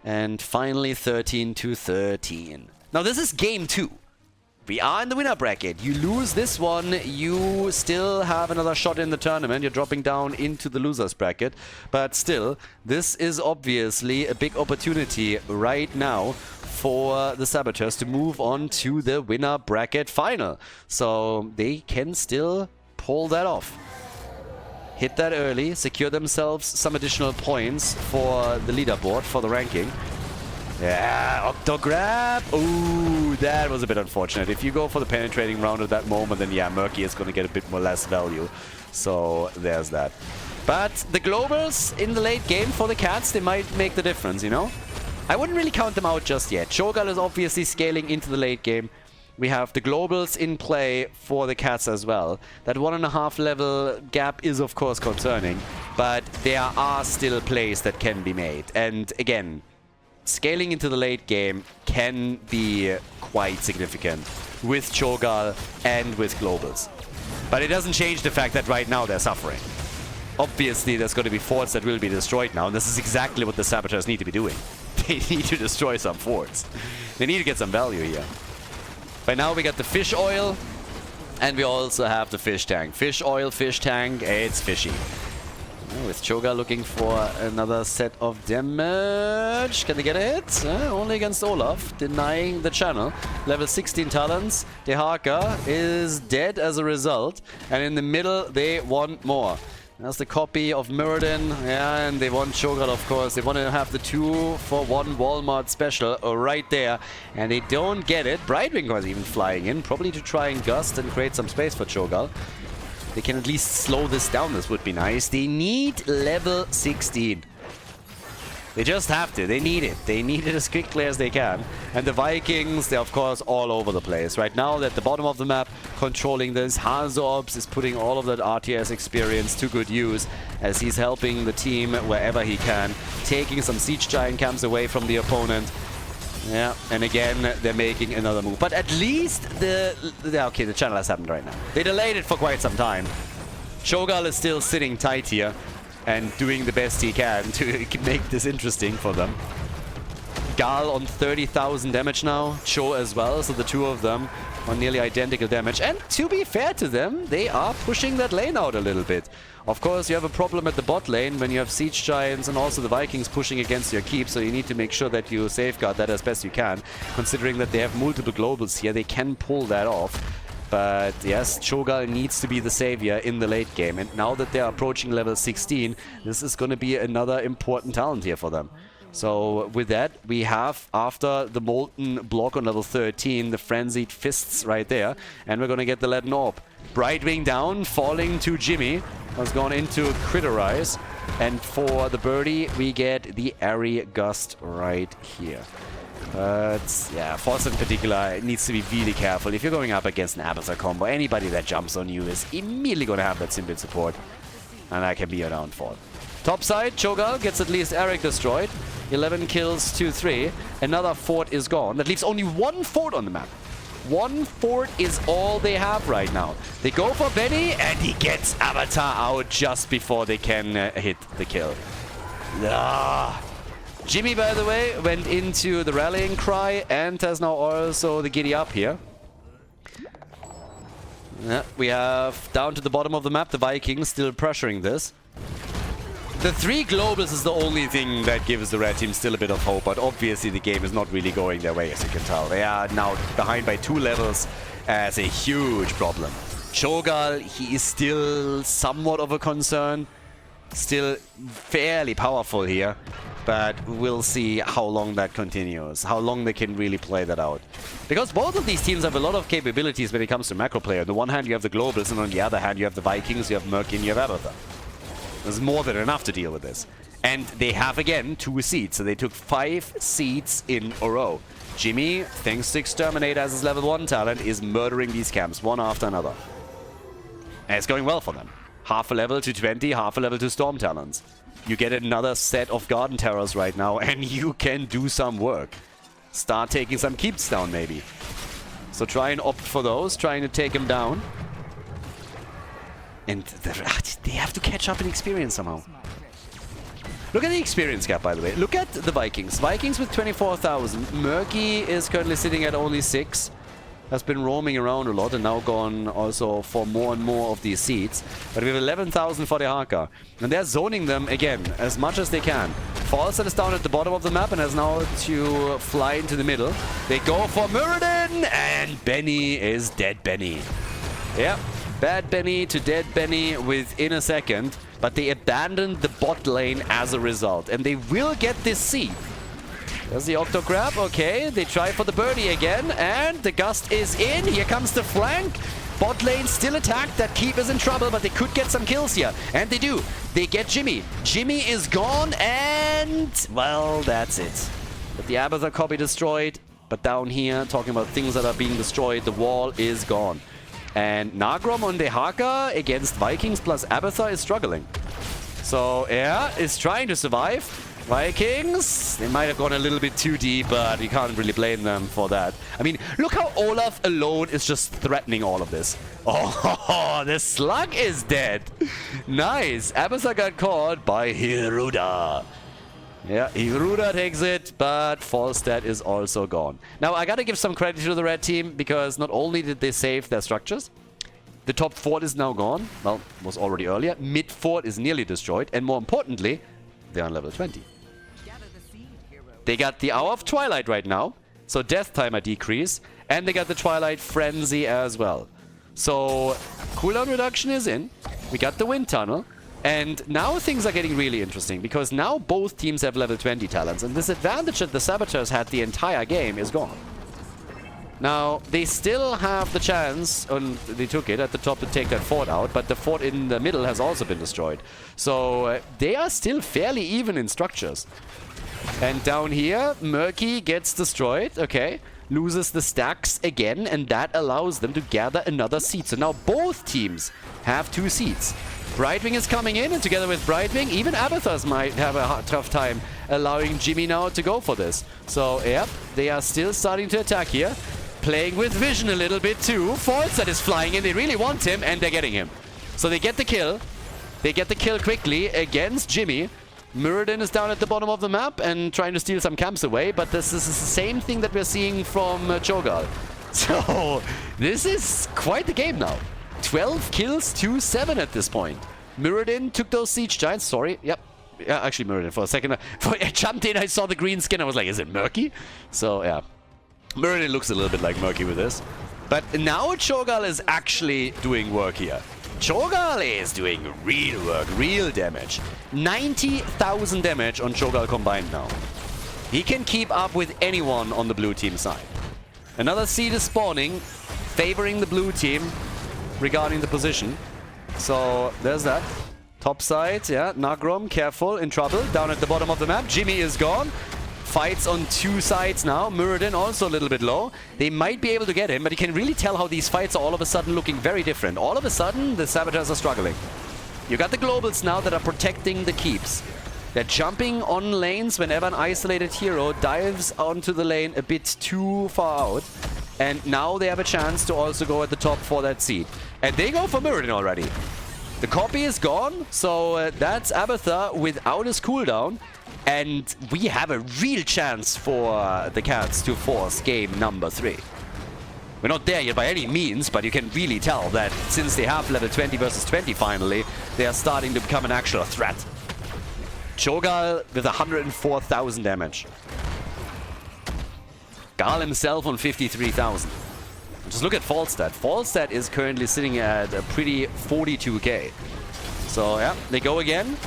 And finally 13-13. Now this is game 2. We are in the winner bracket. You lose this one, you still have another shot in the tournament. You're dropping down into the losers bracket. But still, this is obviously a big opportunity right now for the Saboteurs to move on to the winner bracket final. So they can still pull that off. Hit that early, secure themselves some additional points for the leaderboard, for the ranking. Yeah, Octo grab. Ooh, that was a bit unfortunate. If you go for the penetrating round at that moment, then yeah, Murky is going to get a bit more less value. So there's that. But the globals in the late game for the Cats, they might make the difference, you know? I wouldn't really count them out just yet. Cho'Gall is obviously scaling into the late game. We have the globals in play for the Cats as well. That 1.5 level gap is of course concerning, but there are still plays that can be made. And again, scaling into the late game can be quite significant with Cho'Gall and with globals. But it doesn't change the fact that right now they're suffering. Obviously, there's going to be forts that will be destroyed now, and this is exactly what the Saboteurs need to be doing. They need to destroy some forts. They need to get some value here. By now we got the fish oil, and we also have the fish tank. Fish oil, fish tank, it's fishy. With Cho'Gath looking for another set of damage. Can they get a hit? Only against Olaf, denying the channel. Level 16 talents. Dehaka is dead as a result. And in the middle, they want more. That's the copy of Muradin. Yeah, and they want Cho'Gath, of course. They want to have the 2-for-1 Walmart special right there. And they don't get it. Brightwing was even flying in, probably to try and gust and create some space for Cho'Gath. They can at least slow this down. This would be nice. They need level 16. They just have to. They need it. They need it as quickly as they can. And the Vikings, they're of course all over the place. Right now, they're at the bottom of the map, controlling this. Hazobs is putting all of that RTS experience to good use as he's helping the team wherever he can, taking some Siege Giant camps away from the opponent. Yeah, and again, they're making another move. But at least okay, the channel has happened right now. They delayed it for quite some time. Cho'Gath is still sitting tight here and doing the best he can to make this interesting for them. Gal on 30,000 damage now, Cho as well, so the two of them on nearly identical damage. And to be fair to them, they are pushing that lane out a little bit. Of course, you have a problem at the bot lane when you have Siege Giants and also the Vikings pushing against your keep, so you need to make sure that you safeguard that as best you can. Considering that they have multiple globals here, they can pull that off. But yes, Cho'Gath needs to be the savior in the late game. And now that they're approaching level 16, this is going to be another important talent here for them. So with that, we have, after the Molten block on level 13, the Frenzied Fists right there. And we're going to get the Leaden Orb. Brightwing down, falling to Jimmy. Has gone into Critterize. And for the birdie, we get the Airy Gust right here. But yeah, Force in particular needs to be really careful. If you're going up against an Abathur combo, anybody that jumps on you is immediately going to have that Symbiote support. And that can be a downfall. Top side, Cho'Gath gets at least Eric destroyed. 11 kills, 2-3. Another fort is gone. That leaves only one fort on the map. One fort is all they have right now. They go for Benny, and he gets Abathur out just before they can hit the kill. Jimmy, by the way, went into the rallying cry and has now also the giddy up here. Yeah, we have down to the bottom of the map the Vikings still pressuring this. The 3 globals is the only thing that gives the red team still a bit of hope, but obviously the game is not really going their way, as you can tell. They are now behind by 2 levels as a huge problem. Cho'Gath, he is still somewhat of a concern. Still fairly powerful here, but we'll see how long that continues, how long they can really play that out. Because both of these teams have a lot of capabilities when it comes to macro play. On the one hand, you have the globals, and on the other hand, you have the Vikings, you have Murky, and you have Abathur. There's more than enough to deal with this. And they have, again, 2 seeds, so they took 5 seeds in a row. Jimmy, thanks to Exterminate as his level 1 talent, is murdering these camps one after another. And it's going well for them. Half a level to 20, half a level to Storm talents. You get another set of Garden Terrors right now, and you can do some work. Start taking some keeps down, maybe. So try and opt for those, trying to take them down. And they have to catch up in experience somehow. Look at the experience gap, by the way. Look at the Vikings. Vikings with 24,000. Murky is currently sitting at only 6. Has been roaming around a lot and now gone also for more and more of these seeds. But we have 11,000 for the Haka. And they're zoning them again as much as they can. Falstad is down at the bottom of the map and has now to fly into the middle. They go for Muradin, and Benny is dead Benny. Yeah, bad Benny to dead Benny within a second. But they abandoned the bot lane as a result. And they will get this seed. There's the Octo Grab, okay, they try for the birdie again, and the Gust is in, here comes the flank. Bot lane still attacked, that keep is in trouble, but they could get some kills here. And they do, they get Jimmy. Jimmy is gone, and, well, that's it. But the Abathur copy destroyed, but down here, talking about things that are being destroyed, the wall is gone. And Nagrom on the Haka against Vikings plus Abathur is struggling. So, yeah, is trying to survive. Vikings, they might have gone a little bit too deep, but you can't really blame them for that. I mean, look how Olaf alone is just threatening all of this. Oh, the slug is dead. Nice. Abathur got caught by Hiruda. Yeah, Hiruda takes it, but Falstad is also gone. Now, I gotta give some credit to the red team, because not only did they save their structures, The top fort is now gone. Well, was already earlier. Mid fort is nearly destroyed. And more importantly, they're on level 20. They got the Hour of Twilight right now. So death timer decrease. And they got the Twilight Frenzy as well. So cooldown reduction is in. We got the Wind Tunnel. And now things are getting really interesting. Because now both teams have level 20 talents. And this advantage that the Saboteurs had the entire game is gone. Now, they still have the chance, and they took it at the top to take that fort out, but the fort in the middle has also been destroyed. So, they are still fairly even in structures. And down here, Murky gets destroyed, okay, loses the stacks again, and that allows them to gather another seed. So now both teams have 2 seeds. Brightwing is coming in, and together with Brightwing, even Abathur's might have a tough time allowing Jimmy now to go for this. So, yep, they are still starting to attack here. Playing with vision a little bit too. Falstad is flying in. They really want him, and they're getting him. So they get the kill. They get the kill quickly against Jimmy. Muradin is down at the bottom of the map and trying to steal some camps away, but this is the same thing that we're seeing from Cho'Gall. So this is quite the game now. 12 kills to 7 at this point. Muradin took those Siege Giants. Sorry. Yep. Yeah, actually Muradin for a second. I jumped in, I saw the green skin. I was like, is it Murky? So, yeah. Muradin looks a little bit like Murky with this. But now Cho'Gall is actually doing work here. Cho'Gall is doing real work, real damage. 90,000 damage on Cho'Gall combined now. He can keep up with anyone on the blue team side. Another seed is spawning, favoring the blue team regarding the position. So there's that. Top side, yeah, Nagrom, careful, in trouble. Down at the bottom of the map, Jimmy is gone. Fights on 2 sides now. Muradin also a little bit low. They might be able to get him, but you can really tell how these fights are all of a sudden looking very different. All of a sudden, the Saboteurs are struggling. You got the Globals now that are protecting the keeps. They're jumping on lanes whenever an isolated hero dives onto the lane a bit too far out. And now they have a chance to also go at the top for that seed. And they go for Muradin already. The copy is gone, so that's Abathur without his cooldown. And we have a real chance for the Cats to force game number 3. We're not there yet by any means, but you can really tell that since they have level 20 versus 20 finally, they are starting to become an actual threat. Cho'Gall with 104,000 damage. Gal himself on 53,000. Just look at Falstad. Falstad is currently sitting at a pretty 42k. So yeah, they go again.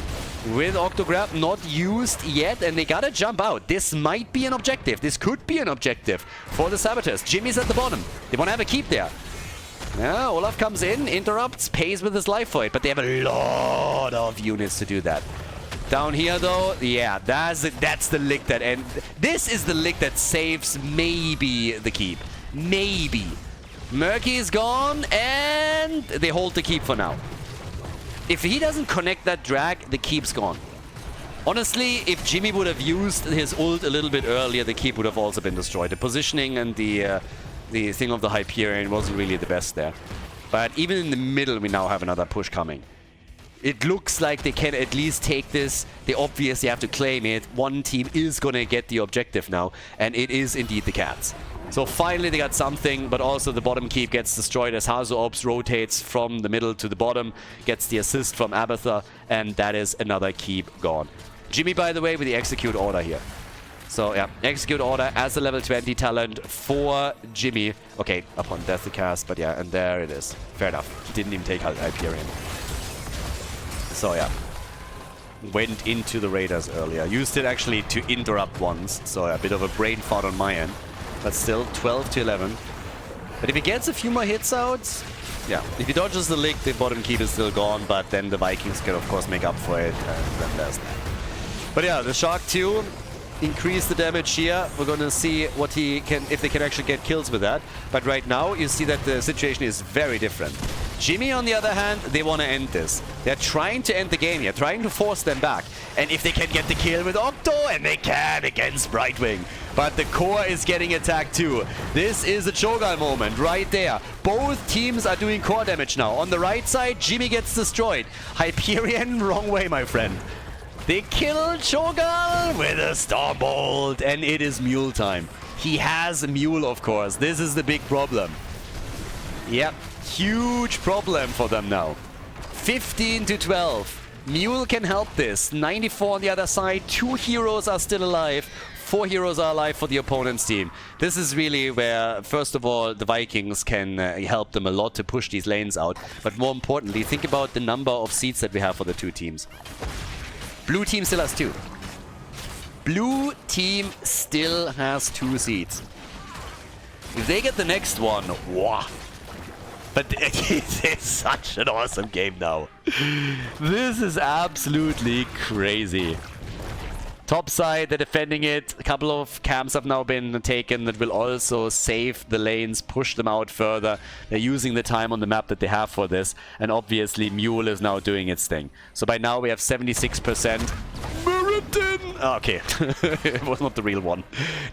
With Octograb not used yet, and they gotta jump out. This might be an objective. This could be an objective for the Saboteurs. Jimmy's at the bottom. They want to have a keep there. Yeah, Olaf comes in, interrupts, pays with his life for it, but they have a lot of units to do that. Down here, though, yeah, that's the lick that... And this is the lick that saves maybe the keep. Maybe. Murky is gone, and they hold the keep for now. If he doesn't connect that drag, the keep's gone. Honestly, if Jimmy would have used his ult a little bit earlier, the keep would have also been destroyed. The positioning and the thing of the Hyperion wasn't really the best there. But even in the middle, we now have another push coming. It looks like they can at least take this. They obviously have to claim it. One team is going to get the objective now, and it is indeed the Cats. So finally they got something, but also the bottom keep gets destroyed as Hazo-Ops rotates from the middle to the bottom, gets the assist from Abathur, and that is another keep gone. Jimmy, by the way, with the execute order here. So yeah, execute order as a level 20 talent for Jimmy. Okay, upon death the cast, but yeah, and there it is. Fair enough. Didn't even take Hyperion. So yeah. Went into the Raiders earlier. Used it actually to interrupt once, so a bit of a brain fart on my end. But still, 12 to 11. But if he gets a few more hits out, yeah. If he dodges the lick, the bottom keep is still gone, but then the Vikings can, of course, make up for it, and then there's that. But yeah, the Shark 2 increase the damage here. We're going to see what he can, if they can actually get kills with that. But right now, you see that the situation is very different. Jimmy, on the other hand, they want to end this. They're trying to end the game here, trying to force them back. And if they can get the kill with Octo, and they can against Brightwing. But the core is getting attacked too. This is a Cho'Gall moment right there. Both teams are doing core damage now. On the right side, Jimmy gets destroyed. Hyperion, wrong way, my friend. They kill Cho'Gall with a Stormbolt, and it is Mule time. He has Mule, of course. This is the big problem. Yep, huge problem for them now. 15 to 12. Mule can help this. 94 on the other side. 2 heroes are still alive. 4 heroes are alive for the opponent's team. This is really where, first of all, the Vikings can help them a lot to push these lanes out. But more importantly, think about the number of seats that we have for the 2 teams. Blue team still has 2. Blue team still has 2 seats. If they get the next one, wow. But it is such an awesome game now. This is absolutely crazy. Top side, they're defending it. A couple of camps have now been taken that will also save the lanes, push them out further. They're using the time on the map that they have for this. And obviously, Mule is now doing its thing. So by now, we have 76%. Okay, it was not the real one.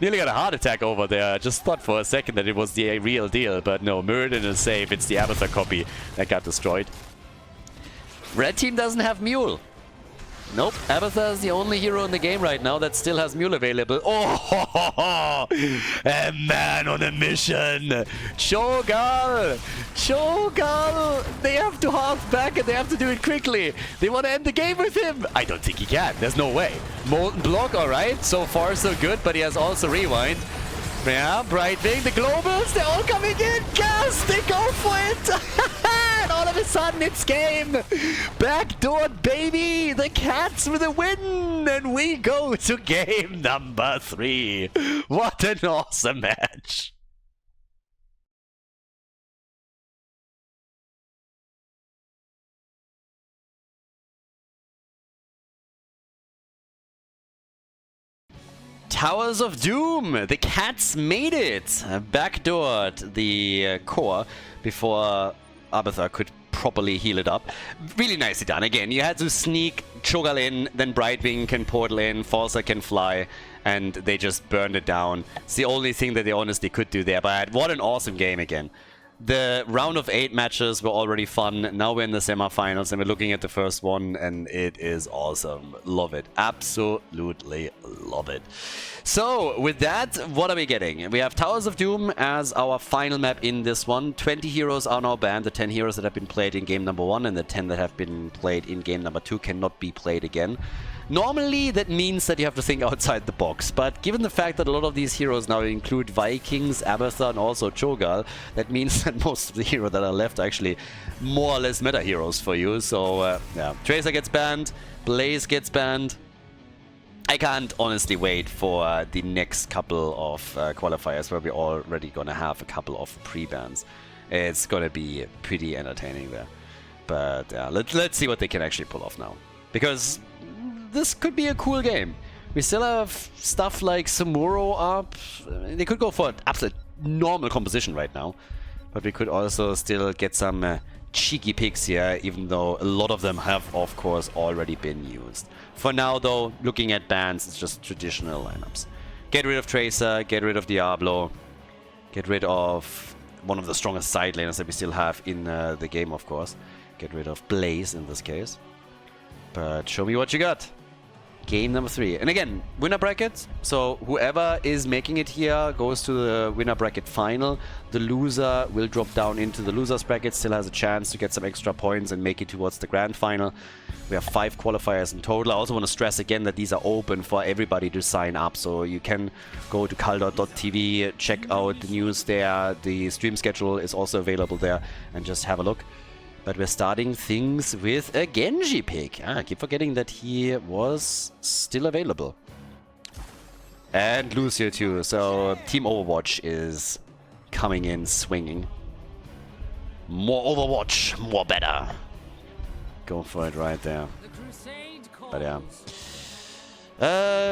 Nearly got a heart attack over there. I just thought for a second that it was the real deal, but no, Muradin is safe. It's the Avatar copy that got destroyed. Red team doesn't have Mule. Nope, Avatar is the only hero in the game right now that still has Mule available. Oh, a man on a mission. Cho'Gall! Cho'Gall! They have to half back and they have to do it quickly. They want to end the game with him. I don't think he can. There's no way. Molten Block, alright. So far, so good, but he has also Rewind. Yeah, Brightwing, the Globals, they're all coming in. Gas, they go for it. And all of a sudden, it's game. Backdoor, baby. The Cats with a win. And we go to game number 3. What an awesome match. Towers of Doom! The Cats made it! Backdoored the core before Abathar could properly heal it up. Really nicely done. Again, you had to sneak Cho'Gall in, then Brightwing can portal in, Falsa can fly, and they just burned it down. It's the only thing that they honestly could do there, but what an awesome game again. The round of 8 matches were already fun. Now we're in the semifinals and we're looking at the first one and it is awesome. Love it. Absolutely love it. So with that, what are we getting? We have Towers of Doom as our final map in this one. 20 heroes are now banned. The 10 heroes that have been played in game number 1 and the 10 that have been played in game number 2 cannot be played again. Normally, that means that you have to think outside the box, but given the fact that a lot of these heroes now include Vikings, Abathar, and also Cho'Gall, that means that most of the heroes that are left are actually more or less meta heroes for you. So, yeah. Tracer gets banned, Blaze gets banned. I can't honestly wait for the next couple of qualifiers where we're already gonna have a couple of pre-bans. It's gonna be pretty entertaining there. But yeah, let's see what they can actually pull off now. Because this could be a cool game. We still have stuff like Samuro up. They could go for an absolute normal composition right now. But we could also still get some cheeky picks here, even though a lot of them have, of course, already been used. For now, though, looking at bans, it's just traditional lineups. Get rid of Tracer, get rid of Diablo, get rid of one of the strongest side laners that we still have in the game, of course. Get rid of Blaze in this case. But show me what you got. Game number 3. And again, winner brackets. So whoever is making it here goes to the winner bracket final. The loser will drop down into the losers bracket. Still has a chance to get some extra points and make it towards the grand final. We have 5 qualifiers in total. I also want to stress again that these are open for everybody to sign up. So you can go to Khaldor.tv, check out the news there. The stream schedule is also available there and just have a look. But we're starting things with a Genji pick. I keep forgetting that he was still available. And Lucio too. So Team Overwatch is coming in swinging. More Overwatch, more better. Go for it right there. But yeah.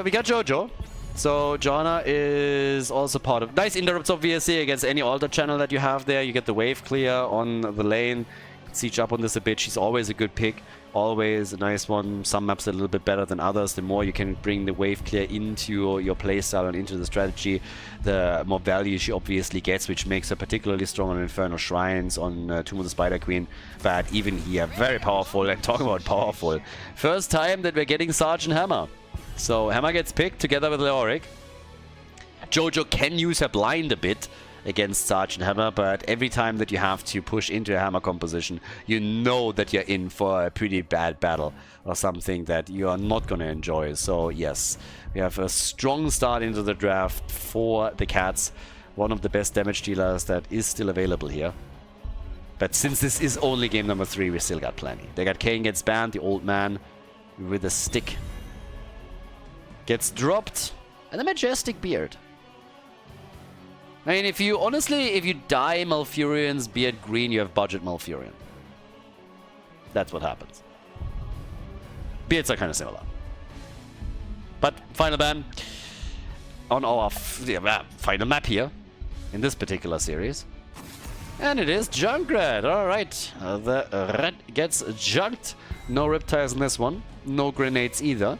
We got Jojo. So Joanna is also part of... Nice interrupts obviously against any altar channel that you have there. You get the wave clear on the lane. Siege up on this a bit. She's always a good pick. Always a nice one. Some maps are a little bit better than others. The more you can bring the wave clear into your playstyle and into the strategy, the more value she obviously gets, which makes her particularly strong on Infernal Shrines, on Tomb of the Spider Queen. But even here, very powerful. And talking about powerful. First time that we're getting Sergeant Hammer. So Hammer gets picked together with Leoric. Jojo can use her blind a bit. against Sergeant Hammer, but every time that you have to push into a hammer composition, you know that you're in for a pretty bad battle or something that you are not going to enjoy. So yes, we have a strong start into the draft for the Cats. One of the best damage dealers that is still available here. But since this is only game number 3, we still got plenty. They got Kane gets banned, the old man with a stick gets dropped, and a majestic beard. I mean, if you dye Malfurion's beard green, you have budget Malfurion. That's what happens. Beards are kind of similar. But final ban on our final map here in this particular series. And it is Junkrat. Alright, the red gets junked. No Riptides in this one. No grenades either.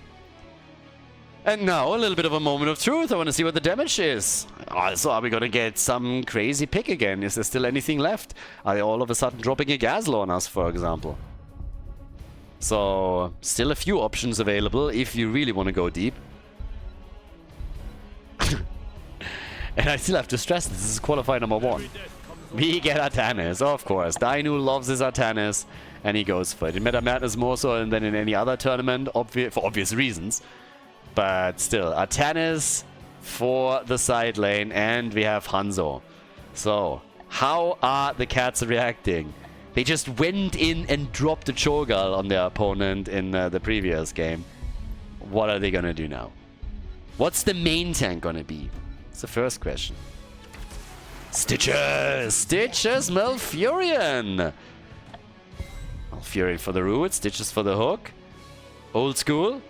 And now a little bit of a moment of truth. I want to see what the damage is. Also, are we going to get some crazy pick again? Is there still anything left? Are they all of a sudden dropping a Gazlo on us, for example? So, still a few options available if you really want to go deep. And I still have to stress this is qualifier number 1. We get Artanis, of course. Dainu loves his Artanis, and he goes for it. In Meta Madness more so than in any other tournament, for obvious reasons. But still, Artanis for the side lane, and we have Hanzo. So, how are the Cats reacting? They just went in and dropped a Cho'Gall on their opponent in the previous game. What are they gonna do now? What's the main tank gonna be? It's the first question. Stitches! Stitches Malfurion! Malfurion for the root, Stitches for the hook. Old school.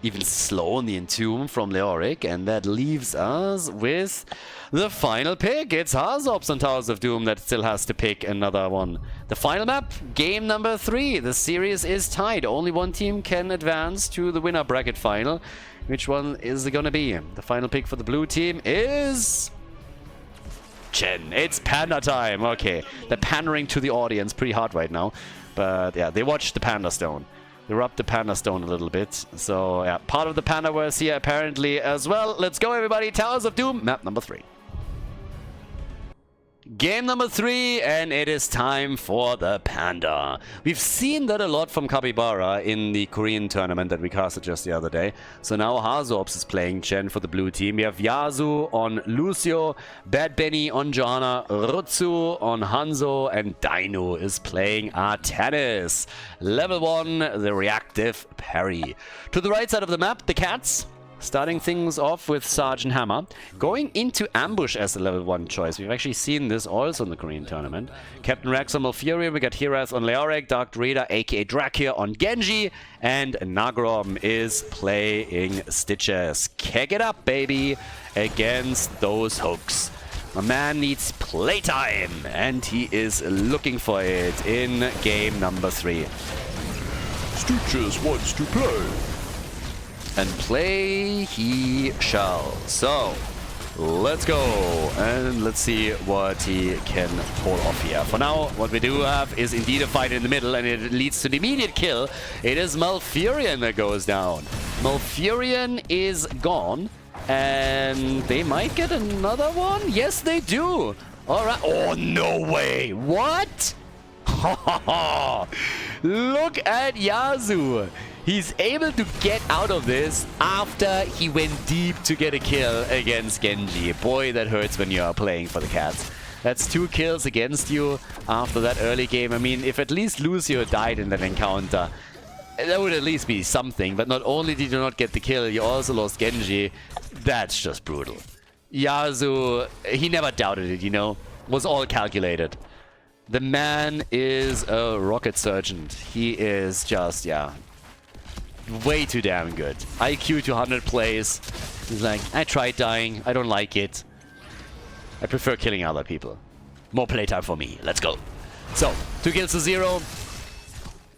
Even slow on the Entomb from Leoric, and that leaves us with the final pick. It's Hazops on Towers of Doom that still has to pick another one. The final map, game number 3. The series is tied. Only one team can advance to the winner bracket final. Which one is it gonna be? The final pick for the blue team is Chen. It's panda time. Okay, they're pandering to the audience pretty hard right now, but yeah, they watched the Panda Stone. They rubbed the Panda Stone a little bit. So yeah, part of the Pandaverse here apparently as well. Let's go everybody. Towers of Doom, map number 3. Game number 3, and it is time for the Panda. We've seen that a lot from Capybara in the Korean tournament that we casted just the other day. So now Hazops is playing Chen for the blue team. We have Yasu on Lucio, Bad Benny on Johanna, Rutsu on Hanzo, and Dainu is playing Artanis. Level 1, the reactive parry. To the right side of the map, the Cats. Starting things off with Sergeant Hammer, going into ambush as a level 1 choice. We've actually seen this also in the Korean tournament. Captain Rex on Malfurion, we got Hirath on Leoric, Dark Raider aka Drakir on Genji, and Nagrom is playing Stitches. Kick it up, baby, against those hooks. My man needs playtime, and he is looking for it in game number 3. Stitches wants to play. And play he shall. So, let's go. And let's see what he can pull off here. For now, what we do have is indeed a fight in the middle, and it leads to the immediate kill. It is Malfurion that goes down. Malfurion is gone, and they might get another one? Yes, they do. All right. Oh, no way. What? Look at Yasu. He's able to get out of this after he went deep to get a kill against Genji. Boy, that hurts when you are playing for the Cats. That's 2 kills against you after that early game. I mean, if at least Lucio died in that encounter, that would at least be something. But not only did you not get the kill, you also lost Genji. That's just brutal. Yasu, he never doubted it, you know. Was all calculated. The man is a rocket surgeon. He is just, yeah, way too damn good. IQ 200 plays. He's like, I tried dying. I don't like it. I prefer killing other people. More playtime for me. Let's go. So, 2 kills to 0.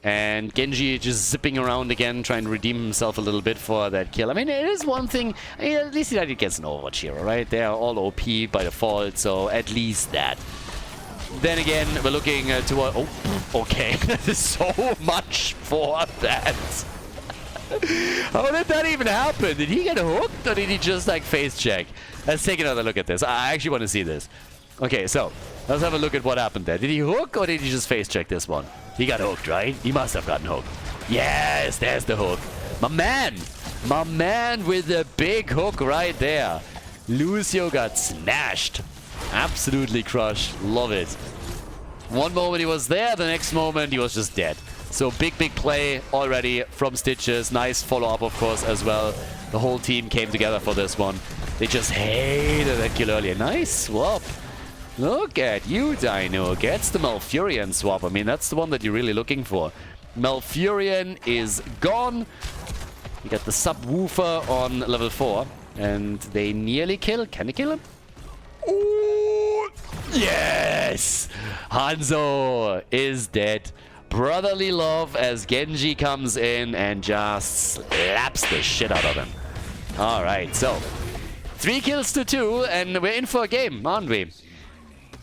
And Genji just zipping around again, trying to redeem himself a little bit for that kill. I mean, it is one thing. I mean, at least he gets an Overwatch hero, right? They are all OP by default, so at least that. Then again, we're looking toward... Oh, okay. That is so much for that. How did that even happen? Did he get hooked or did he just like face check? Let's take another look at this. I actually want to see this. Okay, so let's have a look at what happened there. Did he hook or did he just face check this one? He got hooked, right? He must have gotten hooked. Yes, there's the hook. My man with the big hook right there. Lucio got smashed. Absolutely crushed. Love it. One moment he was there, the next moment he was just dead. So big play already from Stitches. Nice follow-up, of course, as well. The whole team came together for this one. They just hated that kill earlier. Nice swap. Look at you, Dino. Gets the Malfurion swap. I mean, that's the one that you're really looking for. Malfurion is gone. You got the subwoofer on level 4. And they nearly kill. Can they kill him? Ooh, yes! Hanzo is dead. Brotherly love as Genji comes in and just slaps the shit out of him. Alright, so 3 kills to 2 and we're in for a game, aren't we?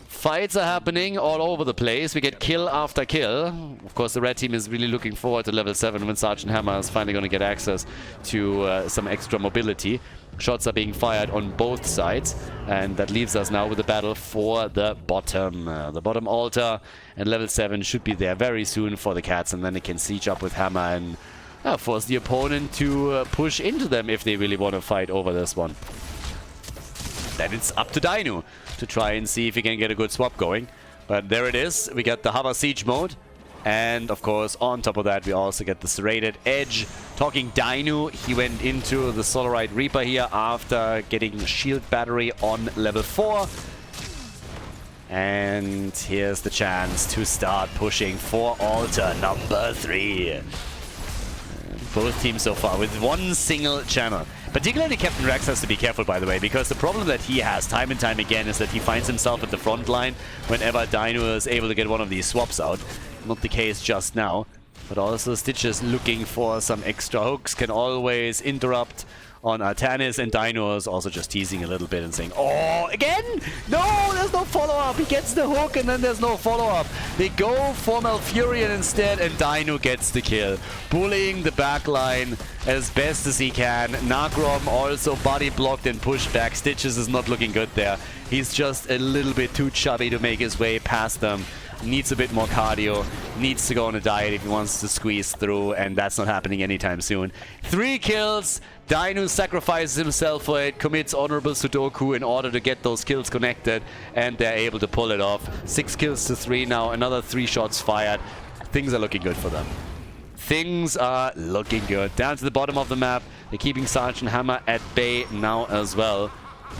Fights are happening all over the place. We get kill after kill. Of course, the red team is really looking forward to level 7 when Sergeant Hammer is finally going to get access to some extra mobility. Shots are being fired on both sides, and that leaves us now with the battle for the bottom. The bottom altar, and level 7 should be there very soon for the Cats, and then they can siege up with Hammer and force the opponent to push into them if they really want to fight over this one. Then it's up to Dino to try and see if he can get a good swap going. But there it is. We got the hover siege mode. And of course, on top of that, we also get the serrated edge. Talking Dino, he went into the Solarite Reaper here after getting shield battery on level 4. And here's the chance to start pushing for altar number 3. Both teams so far with one single channel. Particularly Captain Rex has to be careful, by the way, because the problem that he has time and time again is that he finds himself at the front line whenever Dino is able to get one of these swaps out. Not the case just now, but also Stitches looking for some extra hooks can always interrupt on Artanis, and Dino is also just teasing a little bit and saying, oh, again? No, there's no follow-up. He gets the hook and then there's no follow-up. They go for Malfurion instead and Dino gets the kill. Bullying the backline as best as he can. Nagrom also body blocked and pushed back. Stitches is not looking good there. He's just a little bit too chubby to make his way past them. Needs a bit more cardio, needs to go on a diet if he wants to squeeze through, and that's not happening anytime soon. 3 kills, Dino sacrifices himself for it, commits honorable Sudoku in order to get those kills connected, and they're able to pull it off. 6 kills to 3 now, another 3 shots fired. Things are looking good for them. Things are looking good. Down to the bottom of the map, they're keeping Sergeant Hammer at bay now as well.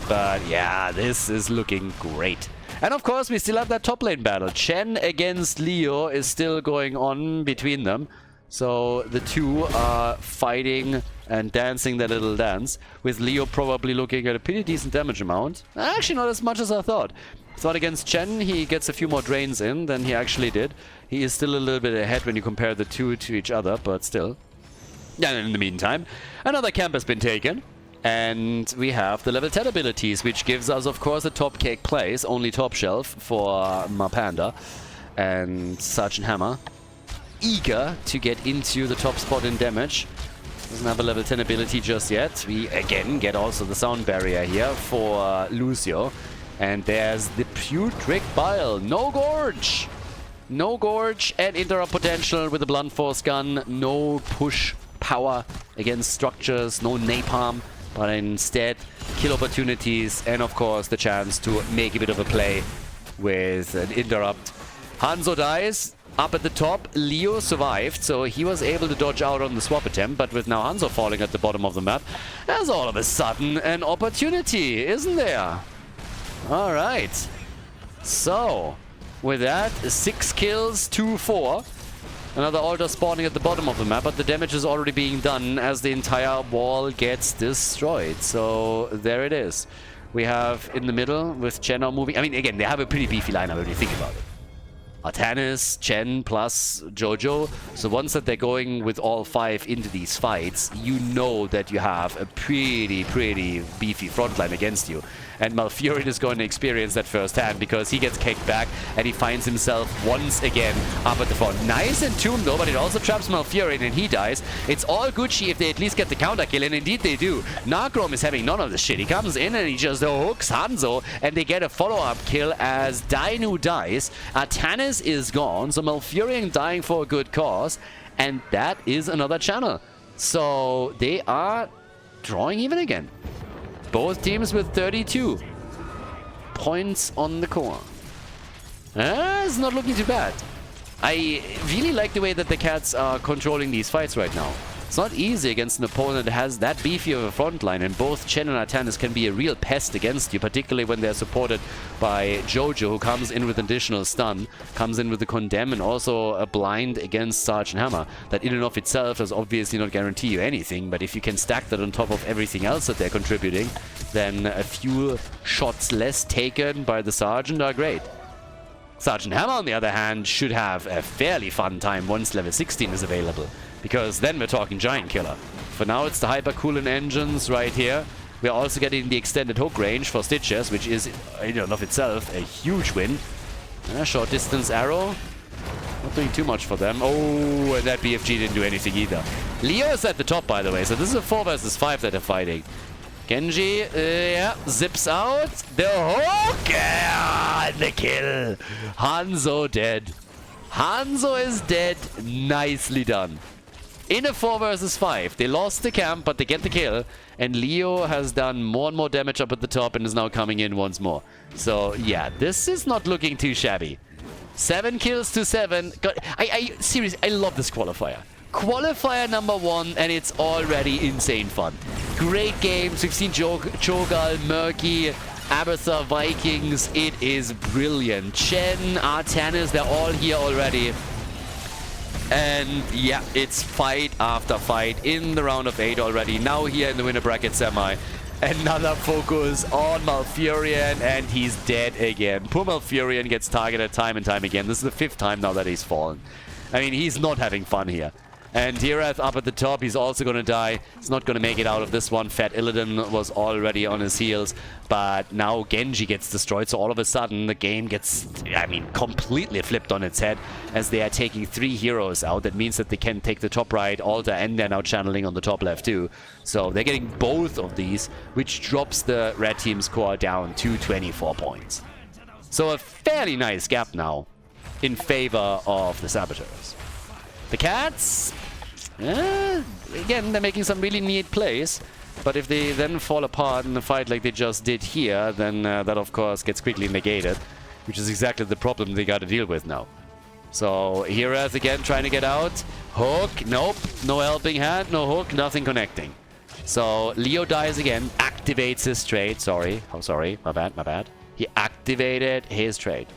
But yeah, this is looking great. And of course, we still have that top lane battle. Chen against Leo is still going on between them. So the two are fighting and dancing their little dance, with Leo probably looking at a pretty decent damage amount. Actually, not as much as I thought. Thought against Chen he gets a few more drains in than he actually did. He is still a little bit ahead when you compare the two to each other, but still. And in the meantime, another camp has been taken. And we have the level 10 abilities, which gives us, of course, a top cake place, only top shelf for Mapanda and Sergeant Hammer. Eager to get into the top spot in damage. Doesn't have a level 10 ability just yet. We, again, get also the sound barrier here for Lucio. And there's the Putrid Bile. No Gorge! No Gorge and interrupt potential with the Blunt Force gun. No push power against structures. No napalm. But instead, kill opportunities and, of course, the chance to make a bit of a play with an interrupt. Hanzo dies up at the top. Leo survived, so he was able to dodge out on the swap attempt. But with now Hanzo falling at the bottom of the map, there's all of a sudden an opportunity, isn't there? All right. So, with that, 6 kills, 2-4. Another altar spawning at the bottom of the map, but the damage is already being done as the entire wall gets destroyed. So there it is. We have in the middle with Chen now moving. I mean, again, they have a pretty beefy lineup when you think about it. Artanis, Chen plus Jojo. So once that they're going with all 5 into these fights, you know that you have a pretty beefy frontline against you. And Malfurion is going to experience that firsthand because he gets kicked back and he finds himself once again up at the front. Nice entomb though, but it also traps Malfurion and he dies. It's all Gucci if they at least get the counter kill, and indeed they do. Nargrom is having none of this shit. He comes in and he just hooks Hanzo, and they get a follow-up kill as Dainu dies. Artanis is gone, so Malfurion dying for a good cause, and that is another channel. So they are drawing even again. Both teams with 32 points on the core. It's not looking too bad. I really like the way that the Cats are controlling these fights right now. It's not easy against an opponent that has that beefy of a front line, and both Chen and Artanis can be a real pest against you, particularly when they're supported by Jojo, who comes in with additional stun, comes in with the condemn, and also a blind against Sergeant Hammer. That in and of itself does obviously not guarantee you anything, but if you can stack that on top of everything else that they're contributing, then a few shots less taken by the Sergeant are great. Sergeant Hammer, on the other hand, should have a fairly fun time once level 16 is available, because then we're talking Giant Killer. For now, it's the Hyper Coolant engines right here. We're also getting the extended hook range for Stitches, which is, in and of itself, a huge win. A short distance arrow. Not doing too much for them. Oh, and that BFG didn't do anything either. Leo is at the top, by the way, so this is a 4 versus 5 that they're fighting. Genji, yeah, zips out. The hook! Yeah, and the kill. Hanzo dead. Hanzo is dead. Nicely done. In a 4 versus 5. They lost the camp, but they get the kill. And Leo has done more and more damage up at the top and is now coming in once more. So, yeah, this is not looking too shabby. 7 kills to 7. God, seriously, I love this qualifier. Qualifier number 1, and it's already insane fun. Great games. We've seen Cho'Gall, Murky, Abathur, Vikings. It is brilliant. Chen, Artanis, they're all here already. And yeah, it's fight after fight in the round of 8 already. Now here in the winner bracket semi. Another focus on Malfurion, and he's dead again. Poor Malfurion gets targeted time and time again. This is the 5th time now that he's fallen. I mean, he's not having fun here. And Hirath up at the top, he's also going to die. He's not going to make it out of this one. Fat Illidan was already on his heels. But now Genji gets destroyed. So all of a sudden, the game gets, I mean, completely flipped on its head as they are taking 3 heroes out. That means that they can take the top right altar, and they're now channeling on the top left too. So they're getting both of these, which drops the red team's core down to 24 points. So a fairly nice gap now in favor of the Saboteurs. The Cats, again, they're making some really neat plays, but if they then fall apart in a fight like they just did here, then that of course gets quickly negated, which is exactly the problem they got to deal with now. So Hirath again trying to get out. Hook, nope, no helping hand, no hook, nothing connecting. So Leo dies again, activates his trade, sorry, my bad. He activated his trade,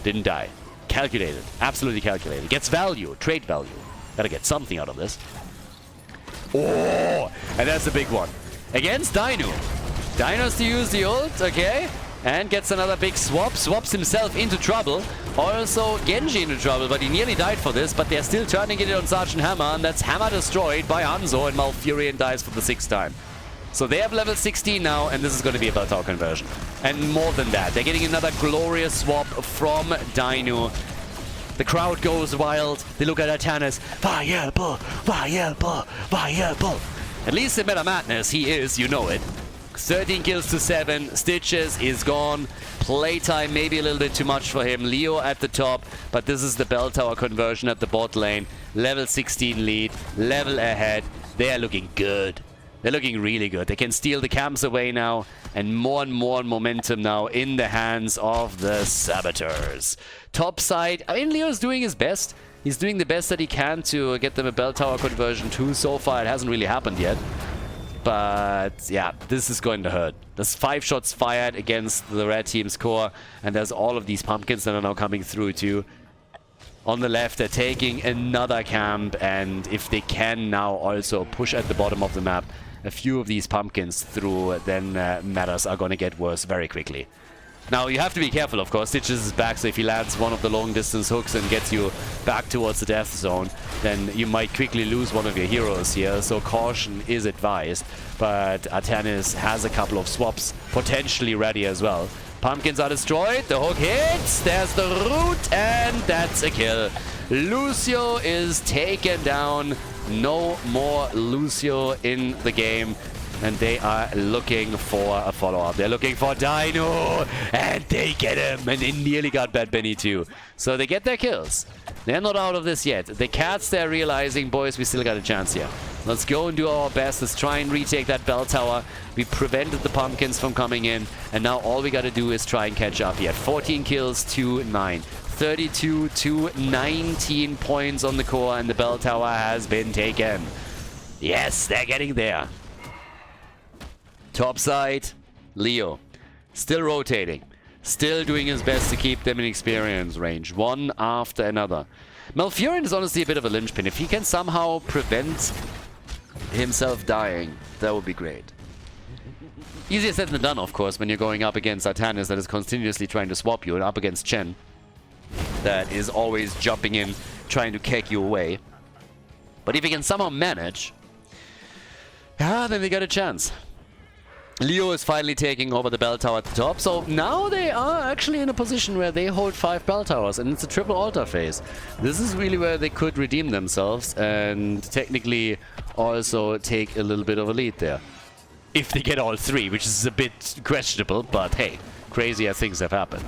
didn't die. Calculated. Absolutely calculated. Gets value. Trade value. Gotta get something out of this. Oh! And that's the big one. Against Dainu. Dainu's to use the ult. Okay. And gets another big swap. Swaps himself into trouble. Also Genji into trouble, but he nearly died for this. But they're still turning it on Sergeant Hammer. And that's Hammer destroyed by Hanzo. And Malfurion dies for the 6th time. So they have level 16 now, and this is going to be a bell tower conversion. And more than that, they're getting another glorious swap from Dainu. The crowd goes wild. They look at Artanis. Viable, viable, viable. At least in Meta Madness, he is, you know it. 13 kills to 7. Stitches is gone. Playtime maybe a little bit too much for him. Leo at the top, but this is the bell tower conversion at the bot lane. Level 16 lead, level ahead. They are looking good. They're looking really good. They can steal the camps away now, and more momentum now in the hands of the Saboteurs. Top side, I mean, Leo's doing his best. He's doing the best that he can to get them a bell tower conversion too. So far, it hasn't really happened yet. But yeah, this is going to hurt. There's 5 shots fired against the red team's core, and there's all of these pumpkins that are now coming through too. On the left, they're taking another camp, and if they can now also push at the bottom of the map a few of these pumpkins through, then matters are going to get worse very quickly. Now, you have to be careful, of course. Stitches is back, so if he lands one of the long-distance hooks and gets you back towards the death zone, then you might quickly lose one of your heroes here, so caution is advised. But Artanis has a couple of swaps potentially ready as well. Pumpkins are destroyed, the hook hits, there's the root, and that's a kill. Lucio is taken down. No more Lucio in the game. And they are looking for a follow-up. They're looking for Dino, and they get him. And they nearly got Bad Benny too. So they get their kills. They're not out of this yet. The Cats, they're realizing, boys, we still got a chance here. Let's go and do our best. Let's try and retake that bell tower. We prevented the Pumpkins from coming in. And now all we got to do is try and catch up here. 14 kills to 9. 32 to 19 points on the core, and the bell tower has been taken. Yes, they're getting there. Top side, Leo. Still rotating. Still doing his best to keep them in experience range. One after another. Malfurion is honestly a bit of a linchpin. If he can somehow prevent himself dying, that would be great. Easier said than done, of course, when you're going up against Artanis that is continuously trying to swap you, and up against Chen that is always jumping in, trying to kick you away. But if he can somehow manage, then they got a chance. Leo is finally taking over the bell tower at the top, so now they are actually in a position where they hold 5 bell towers, and it's a triple altar phase. This is really where they could redeem themselves and technically also take a little bit of a lead there. If they get all 3, which is a bit questionable, but hey, crazier things have happened.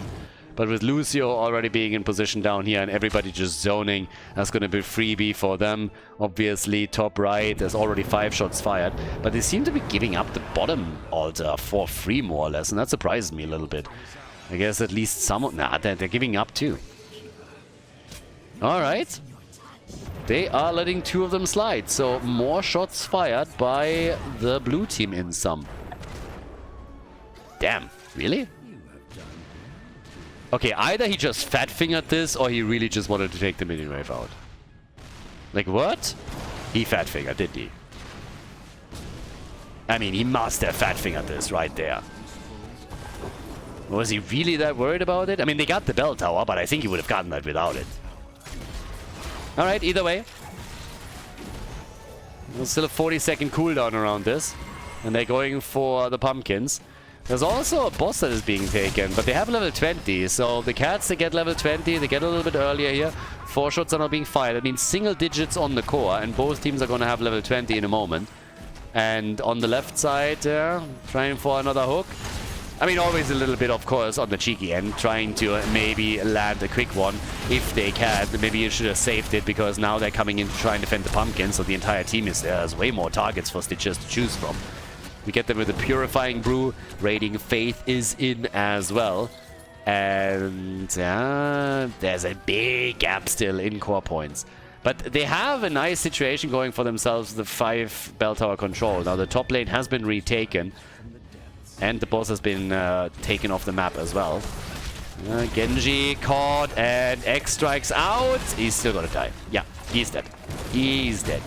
But with Lucio already being in position down here and everybody just zoning, that's going to be freebie for them. Obviously, top right, there's already 5 shots fired. But they seem to be giving up the bottom altar for free, more or less. And that surprises me a little bit. I guess at least some... Nah, they're giving up too. Alright. They are letting 2 of them slide. So more shots fired by the blue team in some. Damn, really? Okay, either he just fat-fingered this, or he really just wanted to take the minion wave out. Like, what? He fat-fingered, didn't he? I mean, he must have fat-fingered this right there. Was he really that worried about it? I mean, they got the bell tower, but I think he would have gotten that without it. Alright, either way. There's still a 40-second cooldown around this. And they're going for the Pumpkins. There's also a boss that is being taken, but they have level 20, so the Cats, they get level 20, they get a little bit earlier here. 4 shots are now being fired. That means single digits on the core, and both teams are going to have level 20 in a moment. And on the left side, trying for another hook. I mean, always a little bit, of course, on the cheeky end, trying to maybe land a quick one if they can. Maybe you should have saved it, because now they're coming in to try and defend the pumpkin, so the entire team is there. There's way more targets for Stitches to choose from. We get them with a Purifying Brew. Raiding Faith is in as well. And there's a big gap still in core points. But they have a nice situation going for themselves, the 5 bell tower control. Now the top lane has been retaken. And the boss has been taken off the map as well. Genji caught and X strikes out. He's still gonna die. Yeah, he's dead. He's dead.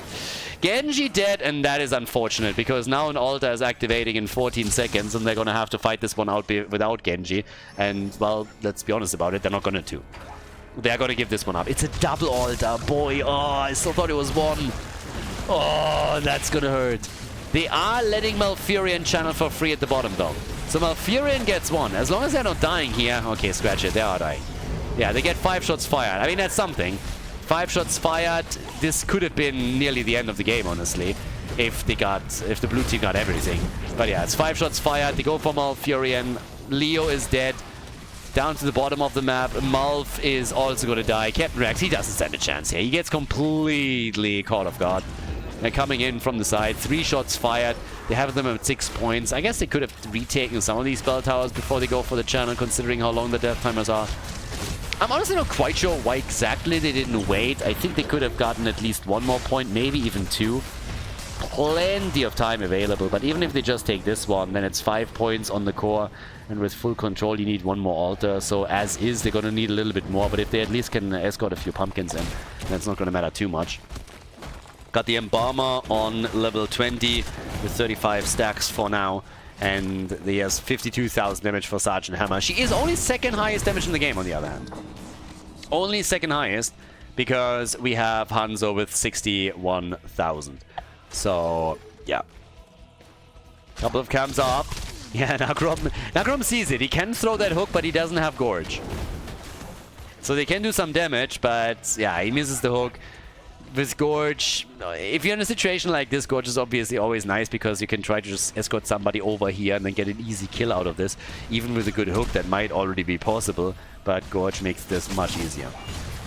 Genji dead, and that is unfortunate because now an altar is activating in 14 seconds and they're gonna have to fight this one out without Genji. And, well, let's be honest about it, they're not gonna do. They're gonna give this one up. It's a double altar, boy. Oh, I still thought it was one. Oh, that's gonna hurt. They are letting Malfurion channel for free at the bottom, though. So Malfurion gets one. As long as they're not dying here... Okay, scratch it. They are dying. Yeah, they get 5 shots fired. I mean, that's something. 5 shots fired. This could have been nearly the end of the game, honestly, if the blue team got everything. But yeah, it's 5 shots fired. They go for Malfurion. Leo is dead. Down to the bottom of the map. Malf is also going to die. Captain Rex, he doesn't stand a chance here. He gets completely caught off guard. They're coming in from the side. 3 shots fired. They have them at 6 points. I guess they could have retaken some of these bell towers before they go for the channel, considering how long the death timers are. I'm honestly not quite sure why exactly they didn't wait. I think they could have gotten at least 1 more point, maybe even 2. Plenty of time available, but even if they just take this one, then it's 5 points on the core, and with full control you need 1 more altar, so as is they're gonna need a little bit more, but if they at least can escort a few pumpkins in, that's not gonna matter too much. Got the Embalmer on level 20 with 35 stacks for now. And he has 52,000 damage for Sergeant Hammer. She is only second highest damage in the game, on the other hand. Only second highest, because we have Hanzo with 61,000. So, yeah. Couple of cams are up. Yeah, Nagrom sees it. He can throw that hook, but he doesn't have Gorge. So they can do some damage, but yeah, he misses the hook. With Gorge, if you're in a situation like this, Gorge is obviously always nice because you can try to just escort somebody over here and then get an easy kill out of this. Even with a good hook, that might already be possible, but Gorge makes this much easier.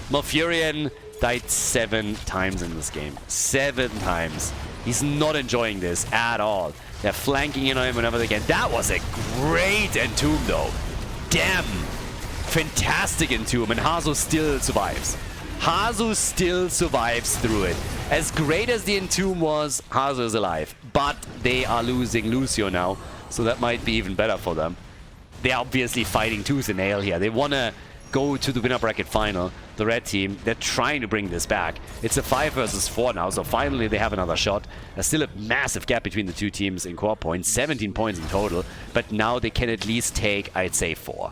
Malfurion died 7 times in this game. 7 times. He's not enjoying this at all. They're flanking in on him whenever they can. That was a great entomb, though. Damn. Fantastic entomb, and Hazu still survives. Hazu still survives through it. As great as the entomb was, Hazu is alive. But they are losing Lucio now, so that might be even better for them. They're obviously fighting tooth and nail here. They want to go to the winner bracket final. The red team, they're trying to bring this back. It's a 5 versus 4 now, so finally they have another shot. There's still a massive gap between the two teams in core points, 17 points in total, but now they can at least take, I'd say, 4.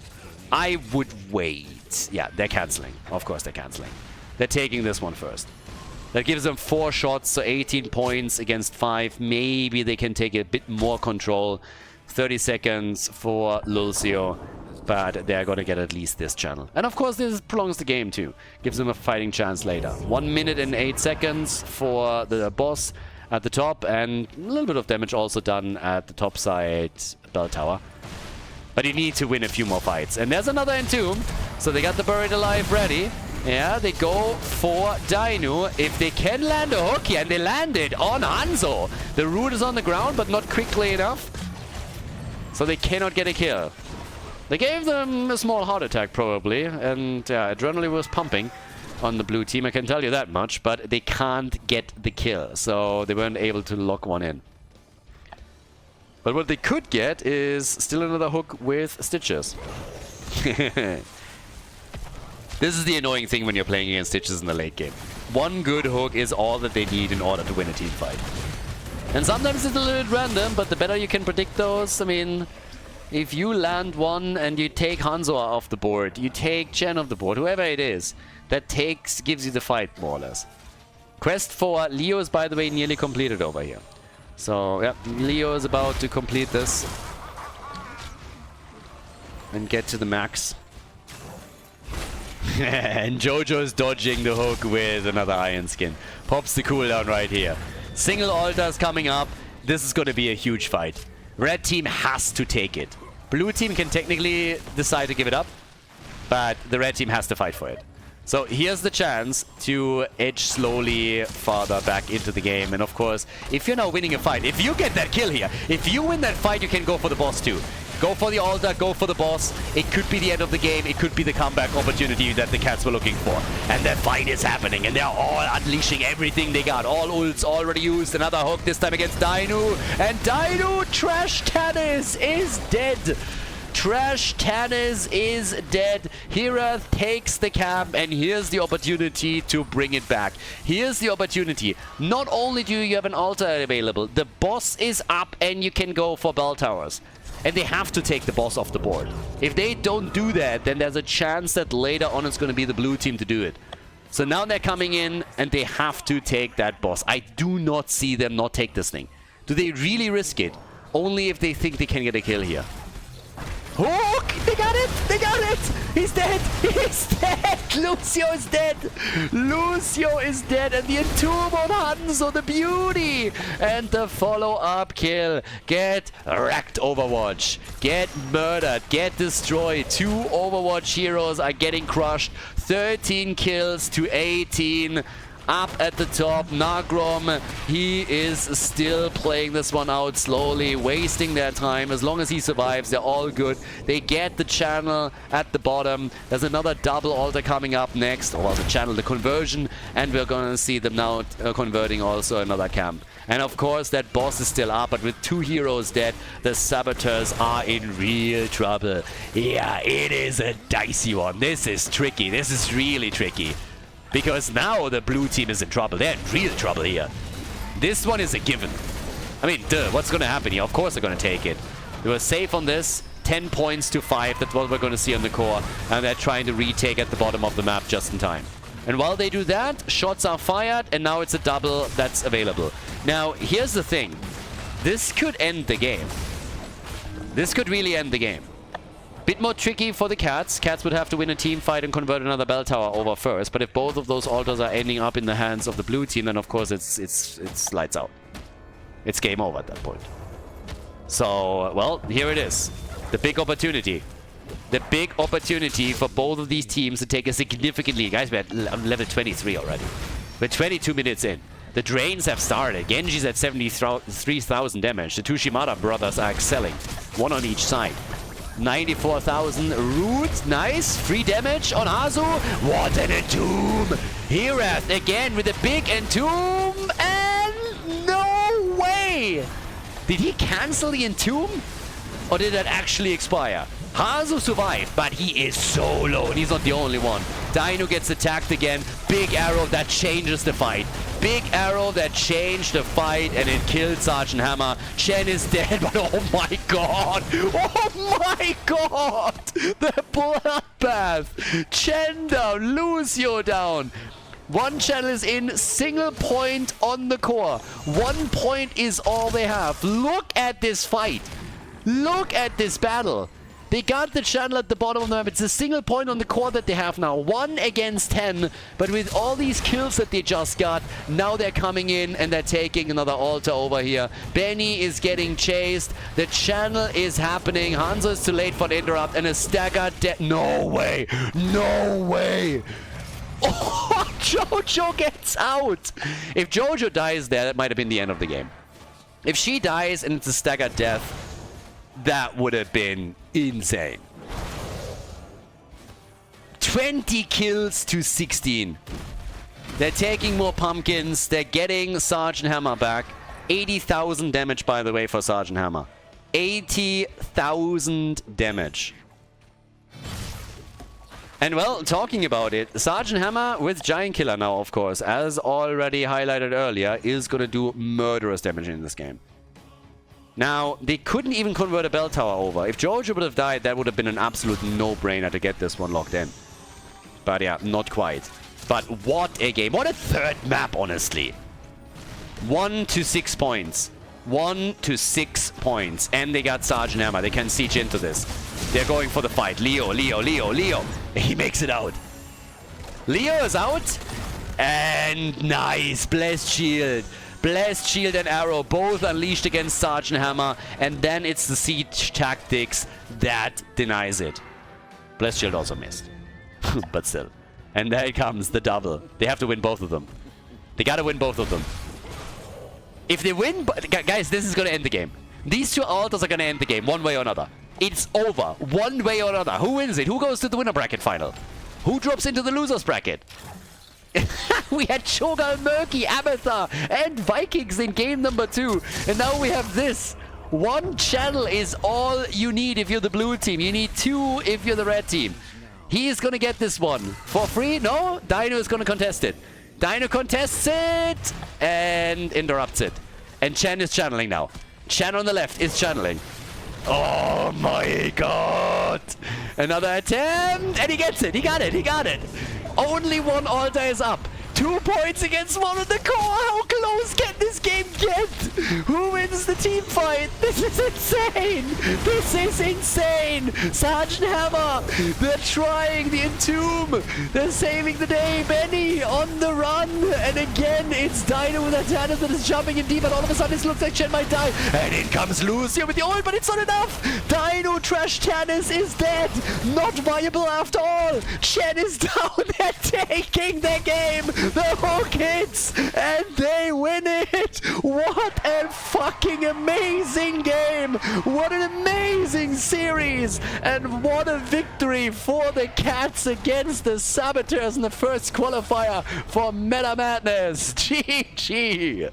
I would wait. Yeah, they're canceling. Of course they're canceling. They're taking this one first. That gives them 4 shots, so 18 points against 5. Maybe they can take a bit more control. 30 seconds for Lucio. But they're going to get at least this channel. And of course, this prolongs the game too. Gives them a fighting chance later. 1 minute and 8 seconds for the boss at the top. And a little bit of damage also done at the top side bell tower. But you need to win a few more fights. And there's another entomb. So they got the Buried Alive ready. Yeah, they go for Dainu. If they can land a hook here, and they landed on Hanzo. The root is on the ground, but not quickly enough. So they cannot get a kill. They gave them a small heart attack, probably, and adrenaline was pumping on the blue team, I can tell you that much, but they can't get the kill, so they weren't able to lock one in. But what they could get is still another hook with Stitches. This is the annoying thing when you're playing against Stitches in the late game. One good hook is all that they need in order to win a team fight. And sometimes it's a little bit random, but the better you can predict those, I mean... If you land one and you take Hanzo off the board, you take Chen off the board, whoever it is, that gives you the fight, more or less. Quest for Leo is, by the way, nearly completed over here. So, yeah, Leo is about to complete this. And get to the max. And Jojo is dodging the hook with another Iron Skin. Pops the cooldown right here. Single altars coming up. This is going to be a huge fight. Red team has to take it. Blue team can technically decide to give it up, but the red team has to fight for it. So here's the chance to edge slowly farther back into the game. And of course, if you're now winning a fight, if you get that kill here, if you win that fight, you can go for the boss too. Go for the altar, go for the boss. It could be the end of the game. It could be the comeback opportunity that the Cats were looking for. And that fight is happening. And they're all unleashing everything they got. All ults already used. Another hook, this time against Dainu. And Dainu, Trash Tannis is dead. Trash Tannis is dead. Hira takes the camp, and here's the opportunity to bring it back. Here's the opportunity. Not only do you have an altar available, the boss is up and you can go for bell towers. And they have to take the boss off the board. If they don't do that, then there's a chance that later on it's going to be the blue team to do it. So now they're coming in and they have to take that boss. I do not see them not take this thing. Do they really risk it? Only if they think they can get a kill here. Hook! They got it! They got it! He's dead! He's dead! Lucio is dead! Lucio is dead! And the entomb on Hanzo, the beauty! And the follow-up kill. Get wrecked, Overwatch. Get murdered. Get destroyed. 2 Overwatch heroes are getting crushed. 13 kills to 18. Up at the top, Nagrom, he is still playing this one out slowly, wasting their time. As long as he survives, they're all good. They get the channel at the bottom. There's another double altar coming up next. Or the channel, the conversion. And we're going to see them now converting also another camp. And of course, that boss is still up. But with 2 heroes dead, the Saboteurs are in real trouble. Yeah, it is a dicey one. This is tricky. This is really tricky. Because now the blue team is in trouble. They're in real trouble here. This one is a given. I mean, duh, what's going to happen here? Of course they're going to take it. They were safe on this. 10 points to 5. That's what we're going to see on the core. And they're trying to retake at the bottom of the map just in time. And while they do that, shots are fired, and now it's a double that's available. Now, here's the thing. This could end the game. This could really end the game. Bit more tricky for the Cats. Cats would have to win a team fight and convert another bell tower over first. But if both of those altars are ending up in the hands of the blue team, then of course it's lights out. It's game over at that point. So, well, here it is. The big opportunity. The big opportunity for both of these teams to take a significant lead. Guys, we're at level 23 already. We're 22 minutes in. The drains have started. Genji's at 73,000 damage. The two Shimada brothers are excelling. One on each side. 94,000 root. Nice. Free damage on Hazu. What an entomb. Herath again with a big entomb. And no way. Did he cancel the entomb? Or did that actually expire? Hazu survived, but he is so low, and he's not the only one. Dino gets attacked again. Big arrow that changes the fight. Big arrow that changed the fight, and it killed Sergeant Hammer. Chen is dead, but oh my god! Oh my god! The bloodbath! Chen down, Lucio down. One channel is in, single point on the core. 1 point is all they have. Look at this fight. Look at this battle. They got the channel at the bottom of the map. It's a single point on the core that they have now. 1 against 10. But with all these kills that they just got, now they're coming in and they're taking another altar over here. Benny is getting chased. The channel is happening. Hanzo is too late for an interrupt. And a staggered death. No way. No way. Oh, Jojo gets out. If Jojo dies there, that might have been the end of the game. If she dies and it's a staggered death, that would have been insane. 20 kills to 16. They're taking more pumpkins. They're getting Sergeant Hammer back. 80,000 damage, by the way, for Sergeant Hammer. 80,000 damage. And well, talking about it, Sergeant Hammer with Giant Killer now, of course, as already highlighted earlier, is going to do murderous damage in this game. Now, they couldn't even convert a bell tower over. If Jojo would have died, that would have been an absolute no-brainer to get this one locked in. But yeah, not quite. But what a game. What a third map, honestly. 1 to 6 points. 1 to 6 points. And they got Sergeant Hammer. They can siege into this. They're going for the fight. Leo. He makes it out. Leo is out. And nice. Blessed Shield. Blessed Shield and Arrow, both unleashed against Sergeant Hammer, and then it's the siege tactics that denies it. Blessed Shield also missed. But still. And there comes the double. They have to win both of them. They gotta win both of them. If they win... Guys, this is gonna end the game. These two altars are gonna end the game, one way or another. It's over, one way or another. Who wins it? Who goes to the winner bracket final? Who drops into the losers bracket? We had Shogun, Murky, Amethyr, and Vikings in game number 2. And now we have this. One channel is all you need if you're the blue team. You need 2 if you're the red team. He is going to get this one. For free? No. Dino is going to contest it. Dino contests it and interrupts it. And Chen is channeling now. Chen on the left is channeling. Oh my god. Another attempt. And he gets it. He got it. He got it. Only one altar is up. 2 points against one of the core. How close can this game get? Who wins the team fight? This is insane. This is insane. Sergeant Hammer. They're trying the entomb. They're saving the day. Benny on the run. And again, it's Dino with a Tannis that is jumping in deep. And all of a sudden, it looks like Chen might die. And in comes Lucio with the ult, but it's not enough. Dino Trash Tannis is dead. Not viable after all. Chen is down. They're taking the game. The hook hits and they win it. What a fucking amazing game. What an amazing series. And what a victory for the Cats against the Saboteurs in the first qualifier for Meta Madness. GG.